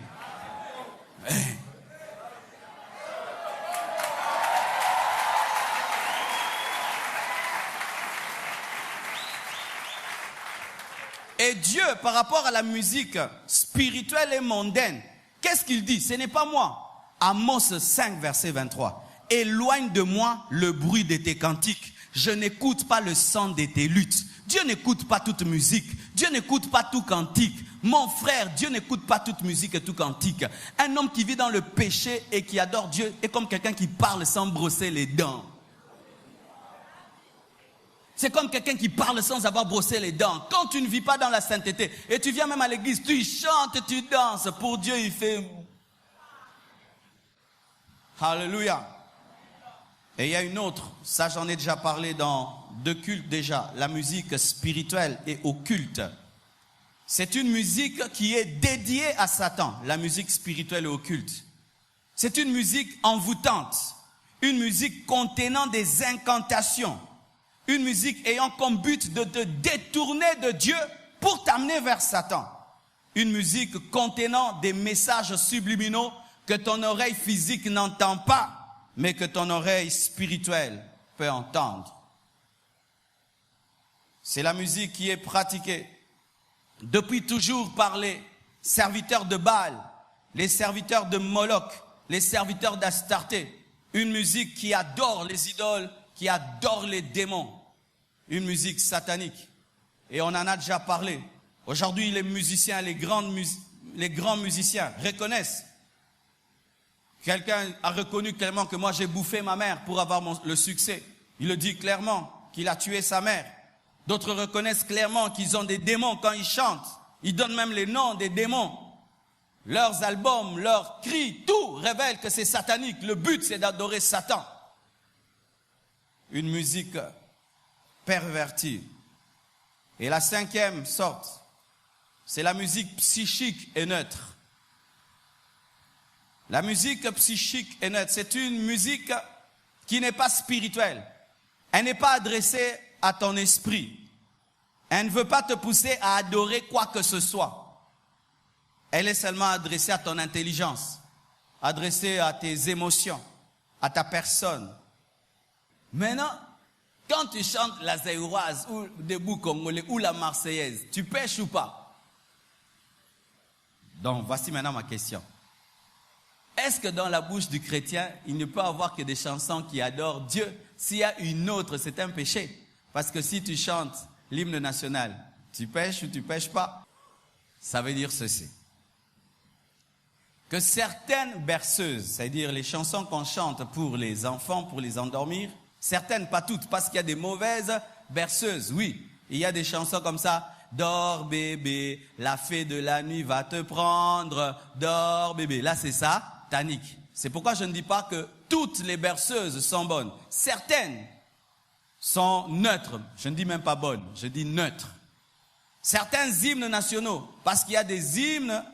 Et Dieu, par rapport à la musique spirituelle et mondaine, qu'est-ce qu'il dit? Ce n'est pas moi. Amos 5, verset 23. Éloigne de moi le bruit de tes cantiques. je n'écoute pas le son de tes luttes. Dieu n'écoute pas toute musique. Dieu n'écoute pas tout cantique. Mon frère, Dieu n'écoute pas toute musique et tout cantique. Un homme qui vit dans le péché et qui adore Dieu est comme quelqu'un qui parle sans brosser les dents. C'est comme quelqu'un qui parle sans avoir brossé les dents. Quand tu ne vis pas dans la sainteté et tu viens même à l'église, tu chantes, tu danses. Pour Dieu, il fait... Alléluia. Et il y a une autre, ça j'en ai déjà parlé dans 2 cultes déjà, la musique spirituelle et occulte. C'est une musique qui est dédiée à Satan, la musique spirituelle et occulte. C'est une musique envoûtante, une musique contenant des incantations, une musique ayant comme but de te détourner de Dieu pour t'amener vers Satan. Une musique contenant des messages subliminaux que ton oreille physique n'entend pas, mais que ton oreille spirituelle peut entendre. C'est la musique qui est pratiquée depuis toujours par les serviteurs de Baal, les serviteurs de Moloch, les serviteurs d'Astarté. Une musique qui adore les idoles, qui adore les démons. Une musique satanique. Et on en a déjà parlé. Aujourd'hui, les musiciens, les grands musiciens reconnaissent. Quelqu'un a reconnu clairement que moi j'ai bouffé ma mère pour avoir le succès. Il le dit clairement qu'il a tué sa mère. D'autres reconnaissent clairement qu'ils ont des démons quand ils chantent. Ils donnent même les noms des démons. Leurs albums, leurs cris, tout révèle que c'est satanique. Le but c'est d'adorer Satan. Une musique pervertie. Et la 5e sorte, c'est la musique psychique et neutre. La musique psychique et neutre, c'est une musique qui n'est pas spirituelle. Elle n'est pas adressée à ton esprit. Elle ne veut pas te pousser à adorer quoi que ce soit. Elle est seulement adressée à ton intelligence, adressée à tes émotions, à ta personne. Maintenant, quand tu chantes la zaïroise ou debout congolais ou la marseillaise, tu pêches ou pas? Donc, voici maintenant ma question. Est-ce que dans la bouche du chrétien, il ne peut avoir que des chansons qui adorent Dieu? S'il y a une autre, c'est un péché. Parce que si tu chantes l'hymne national, tu pêches ou tu pêches pas? Ça veut dire ceci. Que certaines berceuses, c'est-à-dire les chansons qu'on chante pour les enfants, pour les endormir, certaines, pas toutes, parce qu'il y a des mauvaises berceuses, oui. Il y a des chansons comme ça. Dors bébé, la fée de la nuit va te prendre. Dors bébé. Là c'est satanique. C'est pourquoi je ne dis pas que toutes les berceuses sont bonnes. Certaines sont neutres. Je ne dis même pas bonnes, je dis neutres. Certains hymnes nationaux, parce qu'il y a des hymnes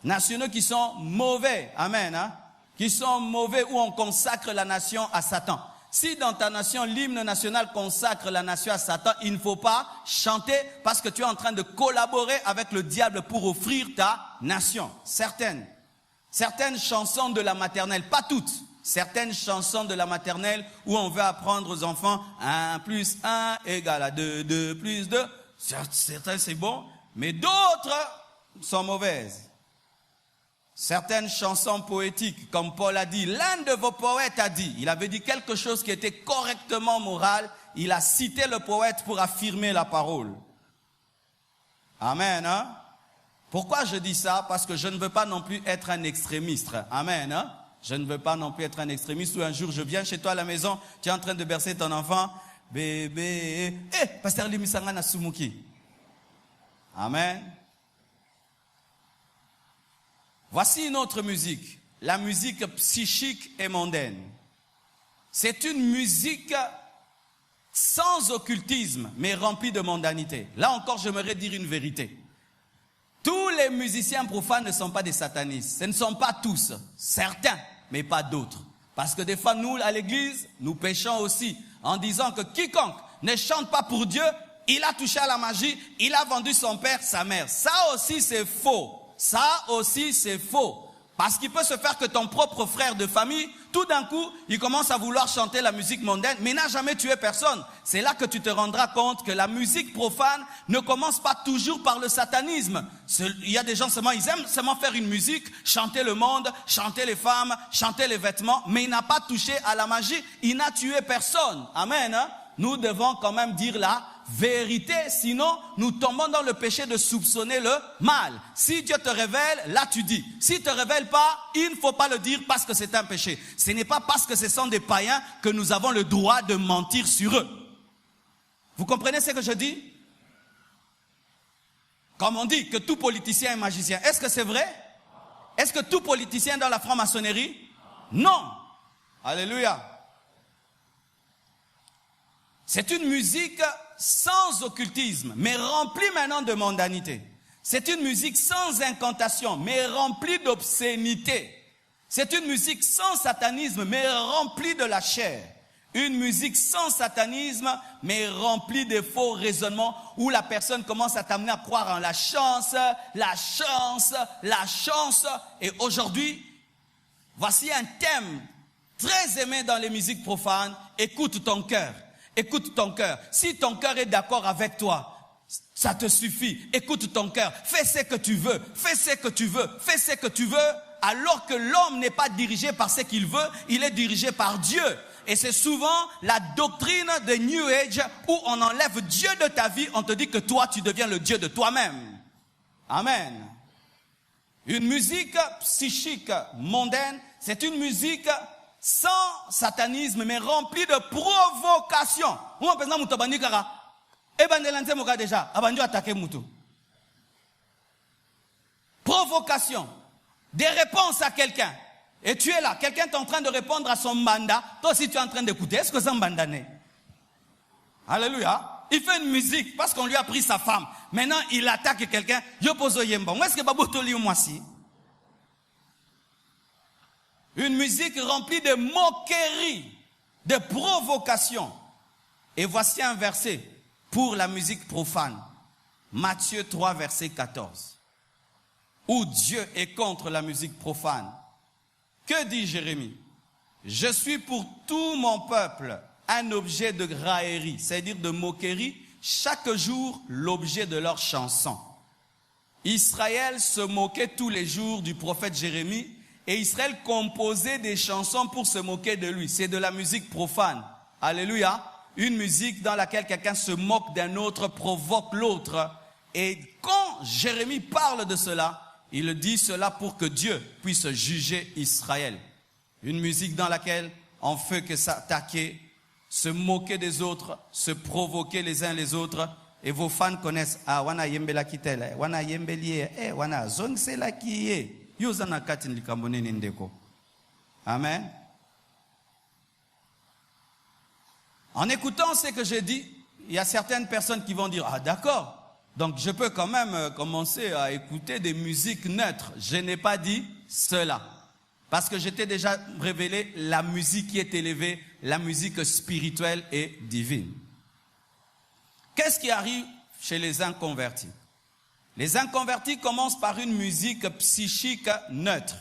nationaux qui sont mauvais. Amen. Hein? Qui sont mauvais où on consacre la nation à Satan. Si dans ta nation, l'hymne national consacre la nation à Satan, il ne faut pas chanter parce que tu es en train de collaborer avec le diable pour offrir ta nation. Certaines chansons de la maternelle, pas toutes, certaines chansons de la maternelle où on veut apprendre aux enfants 1 plus 1 égale à 2, 2 plus 2. Certaines c'est bon, mais d'autres sont mauvaises. Certaines chansons poétiques, comme Paul a dit, l'un de vos poètes a dit, il avait dit quelque chose qui était correctement moral, il a cité le poète pour affirmer la parole. Amen. Hein? Pourquoi je dis ça? Parce que je ne veux pas non plus être un extrémiste. Amen. Hein? Je ne veux pas non plus être un extrémiste où un jour je viens chez toi à la maison, tu es en train de bercer ton enfant, bébé, pasteur Limisanga na Sumuki. Amen. Voici une autre musique, la musique psychique et mondaine. C'est une musique sans occultisme, mais remplie de mondanité. Là encore, j'aimerais dire une vérité. Tous les musiciens profanes ne sont pas des satanistes. Ce ne sont pas tous, certains, mais pas d'autres. Parce que des fois, nous, à l'église, nous péchons aussi en disant que quiconque ne chante pas pour Dieu, il a touché à la magie, il a vendu son père, sa mère. Ça aussi, c'est faux. Ça aussi, c'est faux. Parce qu'il peut se faire que ton propre frère de famille, tout d'un coup, il commence à vouloir chanter la musique mondaine, mais n'a jamais tué personne. C'est là que tu te rendras compte que la musique profane ne commence pas toujours par le satanisme. Il y a des gens seulement, ils aiment seulement faire une musique, chanter le monde, chanter les femmes, chanter les vêtements, mais il n'a pas touché à la magie, il n'a tué personne. Amen. Hein? nous devons quand même dire la vérité. Sinon, nous tombons dans le péché de soupçonner le mal. Si Dieu te révèle, là tu dis. S'il ne te révèle pas, il ne faut pas le dire parce que c'est un péché. Ce n'est pas parce que ce sont des païens que nous avons le droit de mentir sur eux. Vous comprenez ce que je dis? Comme on dit que tout politicien est magicien. Est-ce que c'est vrai? Est-ce que tout politicien est dans la franc-maçonnerie? Non. Alléluia. C'est une musique sans occultisme, mais remplie maintenant de mondanité. C'est une musique sans incantation, mais remplie d'obscénité. C'est une musique sans satanisme, mais remplie de la chair. Une musique sans satanisme, mais remplie de faux raisonnements, où la personne commence à t'amener à croire en la chance, la chance, la chance. Et aujourd'hui, voici un thème très aimé dans les musiques profanes. Écoute ton cœur. Écoute ton cœur. Si ton cœur est d'accord avec toi, ça te suffit. Écoute ton cœur. Fais ce que tu veux. Fais ce que tu veux. Fais ce que tu veux. Alors que l'homme n'est pas dirigé par ce qu'il veut, il est dirigé par Dieu. Et c'est souvent la doctrine de New Age où on enlève Dieu de ta vie, on te dit que toi, tu deviens le Dieu de toi-même. Amen. Une musique psychique mondaine, c'est une musique sans satanisme, mais remplie de provocation. Provocation. Des réponses à quelqu'un. Et tu es là, quelqu'un est en train de répondre à son mandat, toi aussi tu es en train d'écouter. Est-ce que c'est un mandané? Alléluia. Il fait une musique parce qu'on lui a pris sa femme. Maintenant, il attaque quelqu'un. Est-ce que Babotoli ou moi si? Une musique remplie de moqueries, de provocations. Et voici un verset pour la musique profane. Matthieu 3, verset 14. Où Dieu est contre la musique profane. Que dit Jérémie? Je suis pour tout mon peuple un objet de raillerie, c'est-à-dire de moquerie, chaque jour l'objet de leur chanson. Israël se moquait tous les jours du prophète Jérémie et Israël composait des chansons pour se moquer de lui. C'est de la musique profane. Alléluia. Une musique dans laquelle quelqu'un se moque d'un autre, provoque l'autre. Et quand Jérémie parle de cela, il dit cela pour que Dieu puisse juger Israël. Une musique dans laquelle on fait que s'attaquer, se moquer des autres, se provoquer les uns les autres. Et vos fans connaissent. Ah, wana yembela kitele, wana yembelie, wana zongsela kiye. Yozana katin likambone nindeko. Amen. En écoutant ce que j'ai dit, il y a certaines personnes qui vont dire, ah d'accord. Donc je peux quand même commencer à écouter des musiques neutres. Je n'ai pas dit cela. Parce que j'étais déjà révélé la musique qui est élevée, la musique spirituelle et divine. Qu'est-ce qui arrive chez les inconvertis? Les inconvertis commencent par une musique psychique neutre.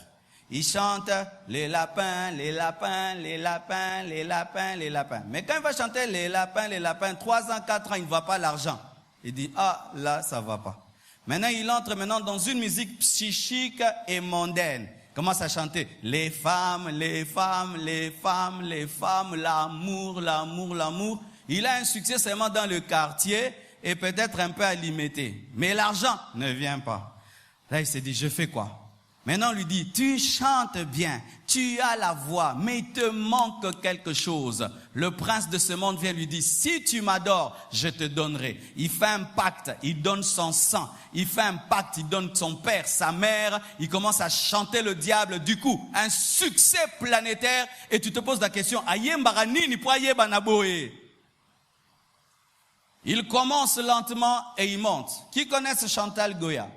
Ils chantent les lapins, les lapins, les lapins, les lapins, les lapins. Mais quand il va chanter les lapins, 3 ans, 4 ans, il ne voit pas l'argent. Il dit, ah, là, ça ne va pas. Maintenant, il entre dans une musique psychique et mondaine. Il commence à chanter, les femmes, les femmes, les femmes, les femmes, l'amour, l'amour, l'amour. Il a un succès seulement dans le quartier et peut-être un peu à limiter. Mais l'argent ne vient pas. Là, il s'est dit, je fais quoi? Maintenant, on lui dit, tu chantes bien, tu as la voix, mais il te manque quelque chose. Le prince de ce monde vient lui dire, si tu m'adores, je te donnerai. Il fait un pacte, il donne son sang. Il fait un pacte, il donne son père, sa mère. Il commence à chanter le diable. Du coup, un succès planétaire. Et tu te poses la question, il commence lentement et il monte. Qui connaît Chantal Goya?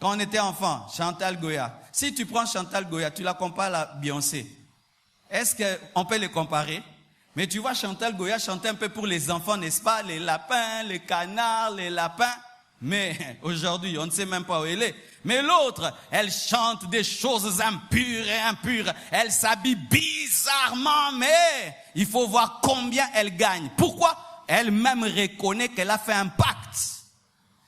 Quand on était enfant, Chantal Goya. Si tu prends Chantal Goya, tu la compares à Beyoncé. Est-ce qu'on peut les comparer? Mais tu vois Chantal Goya chanter un peu pour les enfants, n'est-ce pas? Les lapins, les canards, les lapins. Mais aujourd'hui, on ne sait même pas où elle est. Mais l'autre, elle chante des choses impures et impures. Elle s'habille bizarrement, mais il faut voir combien elle gagne. Pourquoi? Elle-même reconnaît qu'elle a fait un pacte.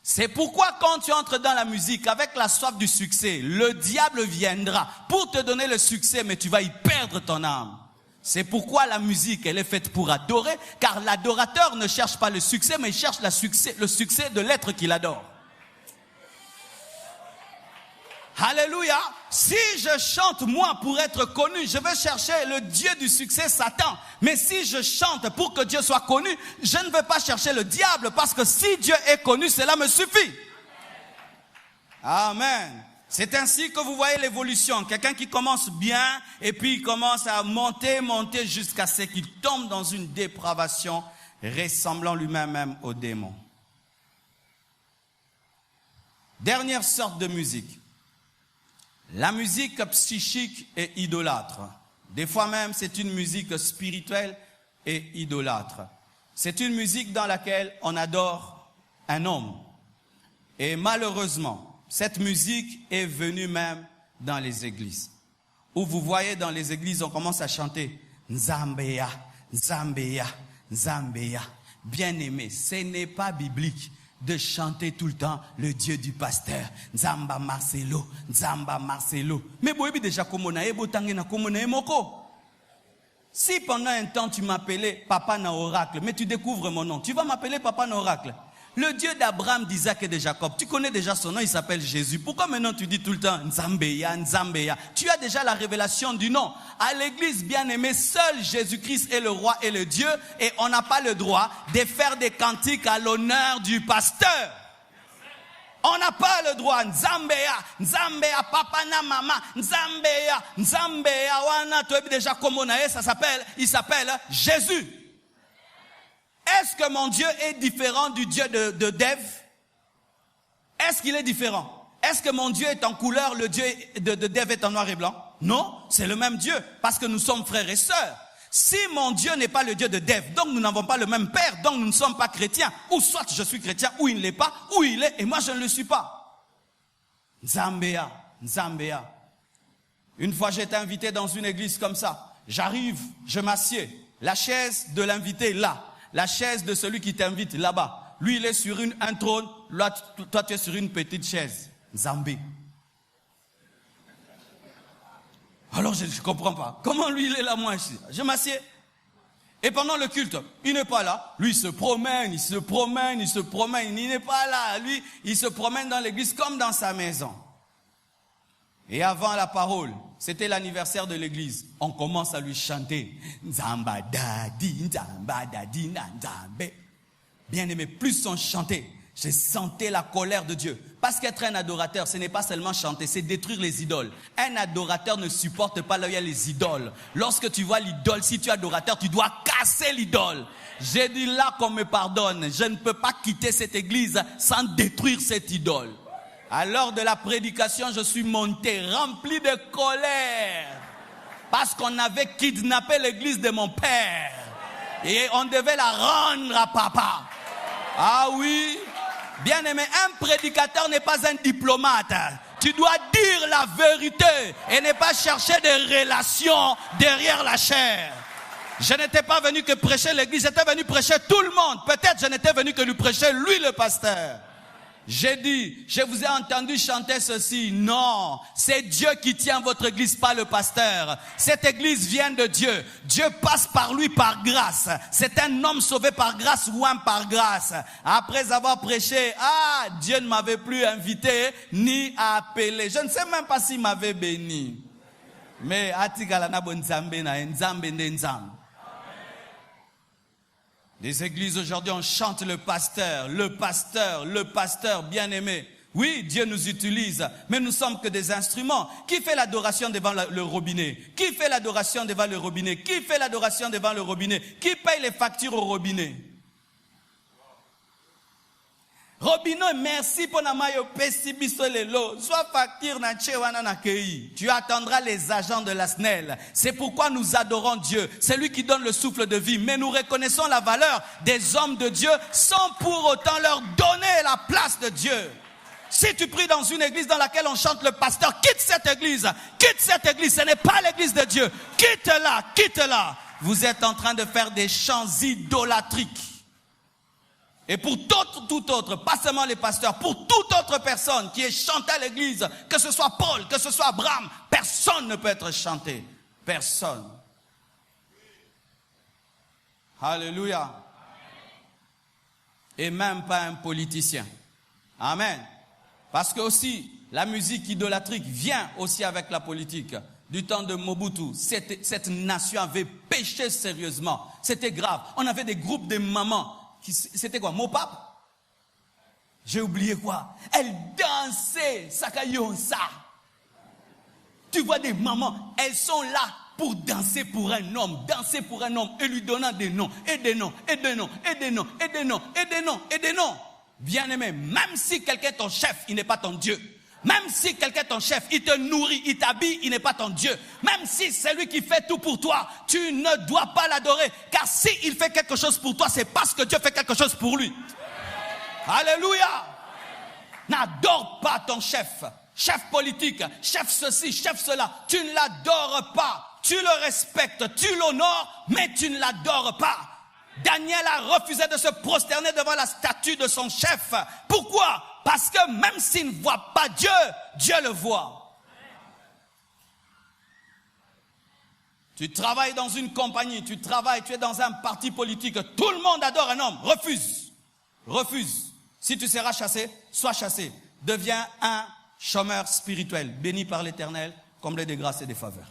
C'est pourquoi quand tu entres dans la musique avec la soif du succès, le diable viendra pour te donner le succès, mais tu vas y perdre ton âme. C'est pourquoi la musique, elle est faite pour adorer, car l'adorateur ne cherche pas le succès, mais il cherche le succès de l'être qu'il adore. Alléluia. Si je chante moi pour être connu, je vais chercher le Dieu du succès, Satan. Mais si je chante pour que Dieu soit connu, je ne vais pas chercher le diable, parce que si Dieu est connu, cela me suffit. Amen. C'est ainsi que vous voyez l'évolution. Quelqu'un qui commence bien et puis il commence à monter jusqu'à ce qu'il tombe dans une dépravation ressemblant lui-même au démon. Dernière sorte de musique. La musique psychique et idolâtre. Des fois même, c'est une musique spirituelle et idolâtre. C'est une musique dans laquelle on adore un homme. Et malheureusement, cette musique est venue même dans les églises. Où vous voyez dans les églises, on commence à chanter Nzambeya, Nzambeya, Nzambeya. Bien aimé, ce n'est pas biblique de chanter tout le temps le Dieu du pasteur. Nzamba Marcelo, Nzamba Marcelo. Mais boyebi déjà komona ebo tangena komona emoko. Si pendant un temps tu m'appelais Papa na Oracle, mais tu découvres mon nom, tu vas m'appeler Papa na Oracle. Le Dieu d'Abraham, d'Isaac et de Jacob, tu connais déjà son nom, il s'appelle Jésus. Pourquoi maintenant tu dis tout le temps Nzambeya, Nzambeya? Tu as déjà la révélation du nom. À l'église bien-aimée, seul Jésus-Christ est le roi et le Dieu, et on n'a pas le droit de faire des cantiques à l'honneur du pasteur. On n'a pas le droit. Nzambeya, Nzambeya, papa na mama, Nzambeya, Nzambeya, wana, tu as déjà comment il s'appelle Jésus. Est-ce que mon Dieu est différent du Dieu de Dev? Est-ce qu'il est différent? Est-ce que mon Dieu est en couleur, le Dieu de Dev est en noir et blanc? Non, c'est le même Dieu, parce que nous sommes frères et sœurs. Si mon Dieu n'est pas le Dieu de Dev, donc nous n'avons pas le même Père, donc nous ne sommes pas chrétiens. Ou soit je suis chrétien, ou il ne l'est pas, ou il est, et moi je ne le suis pas. Nzambeya, Nzambeya. Une fois j'étais invité dans une église comme ça. J'arrive, je m'assieds. La chaise de l'invité est là. La chaise de celui qui t'invite là-bas. Lui, il est sur un trône. Là, toi, tu es sur une petite chaise. Nzambé. Alors, je ne comprends pas. Comment lui, il est là, moi, ici? Je m'assieds. Et pendant le culte, il n'est pas là. Lui, il se promène. Il n'est pas là. Lui, il se promène dans l'église comme dans sa maison. Et avant la parole, c'était l'anniversaire de l'église. On commence à lui chanter Nzamba dadi, Nzamba dadi, Nzambe. Bien aimé, plus on chantait, je sentais la colère de Dieu. Parce qu'être un adorateur, ce n'est pas seulement chanter, c'est détruire les idoles. Un adorateur ne supporte pas là où il y a les idoles. Lorsque tu vois l'idole, si tu es adorateur, tu dois casser l'idole. J'ai dit là qu'on me pardonne. Je ne peux pas quitter cette église sans détruire cette idole. À l'heure de la prédication, je suis monté, rempli de colère. Parce qu'on avait kidnappé l'église de mon père. Et on devait la rendre à papa. Ah oui. Bien aimé, un prédicateur n'est pas un diplomate. Tu dois dire la vérité et ne pas chercher des relations derrière la chair. Je n'étais pas venu que prêcher l'église, j'étais venu prêcher tout le monde. Peut-être je n'étais venu que lui prêcher lui le pasteur. J'ai dit, je vous ai entendu chanter ceci. Non, c'est Dieu qui tient votre église, pas le pasteur. Cette église vient de Dieu. Dieu passe par lui par grâce. C'est un homme sauvé par grâce ou un par grâce. Après avoir prêché, Dieu ne m'avait plus invité ni appelé. Je ne sais même pas s'il m'avait béni. Mais atikala na bo nzambe na nzambe nde nzambe. Les églises aujourd'hui, on chante le pasteur, bien-aimé. Oui, Dieu nous utilise, mais nous ne sommes que des instruments. Qui fait l'adoration devant le robinet? Qui fait l'adoration devant le robinet? Qui fait l'adoration devant le robinet? Qui paye les factures au robinet? Robinet, merci pour namayo pesi biso lelo. Soit facture na chewana na kei. Tu attendras les agents de la SNEL. C'est pourquoi nous adorons Dieu. C'est lui qui donne le souffle de vie. Mais nous reconnaissons la valeur des hommes de Dieu sans pour autant leur donner la place de Dieu. Si tu pries dans une église dans laquelle on chante le pasteur, quitte cette église. Quitte cette église. Ce n'est pas l'église de Dieu. Quitte-la, quitte-la. Vous êtes en train de faire des chants idolâtriques. Et pour tout autre, pas seulement les pasteurs, pour toute autre personne qui est chantée à l'église, que ce soit Paul, que ce soit Abraham, personne ne peut être chanté. Personne. Alléluia. Et même pas un politicien. Amen. Parce que aussi, la musique idolâtrique vient aussi avec la politique. Du temps de Mobutu, cette nation avait péché sérieusement. C'était grave. On avait des groupes de mamans. C'était quoi, Mopap? J'ai oublié quoi? Elles dansaient, Sakayonsa. Tu vois des mamans, elles sont là pour danser pour un homme, et lui donnant des noms, et des noms, et des noms, et des noms, et des noms, et des noms, et des noms. Bien-aimé, même si quelqu'un est ton chef, il n'est pas ton Dieu. Même si quelqu'un est ton chef, il te nourrit, il t'habille, il n'est pas ton Dieu. Même si c'est lui qui fait tout pour toi, tu ne dois pas l'adorer. Car s'il fait quelque chose pour toi, c'est parce que Dieu fait quelque chose pour lui. Alléluia. N'adore pas ton chef. Chef politique, chef ceci, chef cela. Tu ne l'adores pas. Tu le respectes, tu l'honores, mais tu ne l'adores pas. Daniel a refusé de se prosterner devant la statue de son chef. Pourquoi? Parce que même s'il ne voit pas Dieu, Dieu le voit. Tu travailles dans une compagnie, tu es dans un parti politique, tout le monde adore un homme. Refuse. Refuse. Si tu seras chassé, sois chassé. Deviens un chômeur spirituel, béni par l'Éternel, comblé de grâce et de faveurs.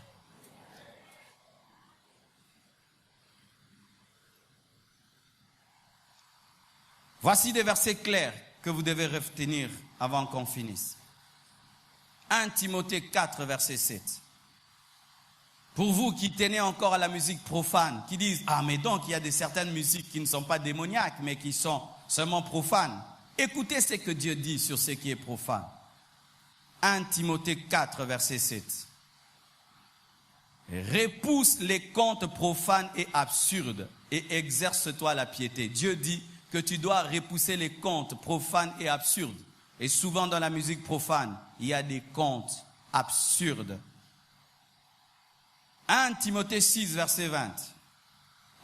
Voici des versets clairs que vous devez retenir avant qu'on finisse. 1 Timothée 4, verset 7. Pour vous qui tenez encore à la musique profane, qui disent, ah mais donc il y a certaines musiques qui ne sont pas démoniaques, mais qui sont seulement profanes. Écoutez ce que Dieu dit sur ce qui est profane. 1 Timothée 4, verset 7. Repousse les contes profanes et absurdes et exerce-toi la piété. Dieu dit que tu dois repousser les contes profanes et absurdes. Et souvent dans la musique profane, il y a des contes absurdes. 1 Timothée 6, verset 20.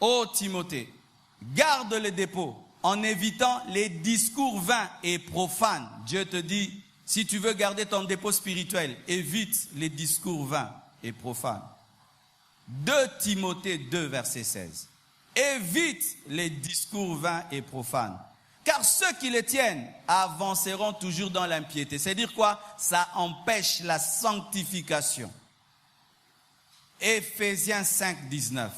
Ô Timothée, garde les dépôts en évitant les discours vains et profanes. Dieu te dit, si tu veux garder ton dépôt spirituel, évite les discours vains et profanes. 2 Timothée 2, verset 16. Évite les discours vains et profanes. Car ceux qui les tiennent avanceront toujours dans l'impiété. C'est-à-dire quoi? Ça empêche la sanctification. Éphésiens 5, 19.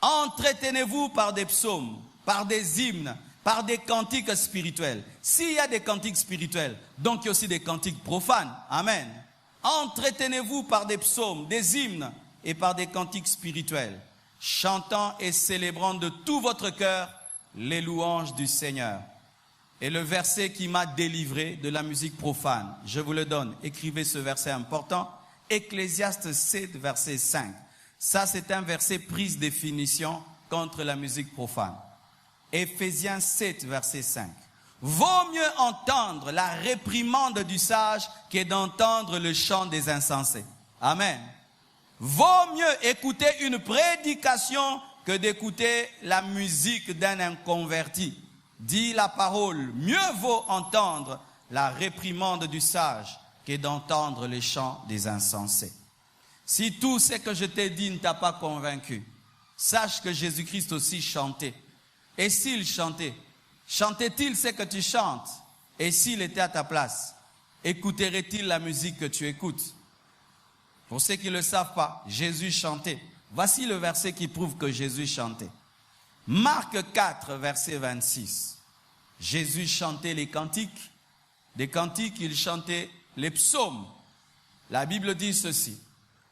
Entretenez-vous par des psaumes, par des hymnes, par des cantiques spirituels. S'il y a des cantiques spirituels, donc il y a aussi des cantiques profanes. Amen. Entretenez-vous par des psaumes, des hymnes et par des cantiques spirituels, chantant et célébrant de tout votre cœur les louanges du Seigneur. Et le verset qui m'a délivré de la musique profane, je vous le donne. Écrivez ce verset important. Ecclésiaste 7, verset 5. Ça, c'est un verset prise définition contre la musique profane. Éphésiens 7, verset 5. Vaut mieux entendre la réprimande du sage que d'entendre le chant des insensés. Amen. Vaut mieux écouter une prédication que d'écouter la musique d'un inconverti. Dit la parole, mieux vaut entendre la réprimande du sage que d'entendre les chants des insensés. Si tout ce que je t'ai dit ne t'a pas convaincu, sache que Jésus-Christ aussi chantait. Et s'il chantait, chantait-il ce que tu chantes? Et s'il était à ta place, écouterait-il la musique que tu écoutes? Pour ceux qui ne le savent pas, Jésus chantait. Voici le verset qui prouve que Jésus chantait. Marc 4, verset 26. Jésus chantait les cantiques. Des cantiques, il chantait les psaumes. La Bible dit ceci.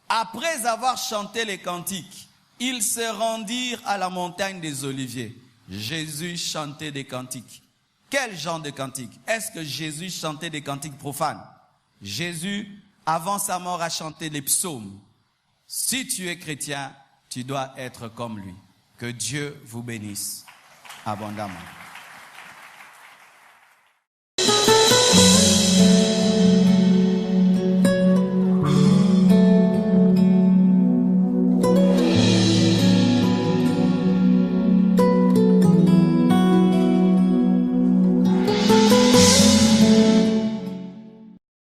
Après avoir chanté les cantiques, ils se rendirent à la montagne des Oliviers. Jésus chantait des cantiques. Quel genre de cantiques? Est-ce que Jésus chantait des cantiques profanes? Jésus, avant sa mort, a chanté les psaumes. Si tu es chrétien, tu dois être comme lui. Que Dieu vous bénisse abondamment.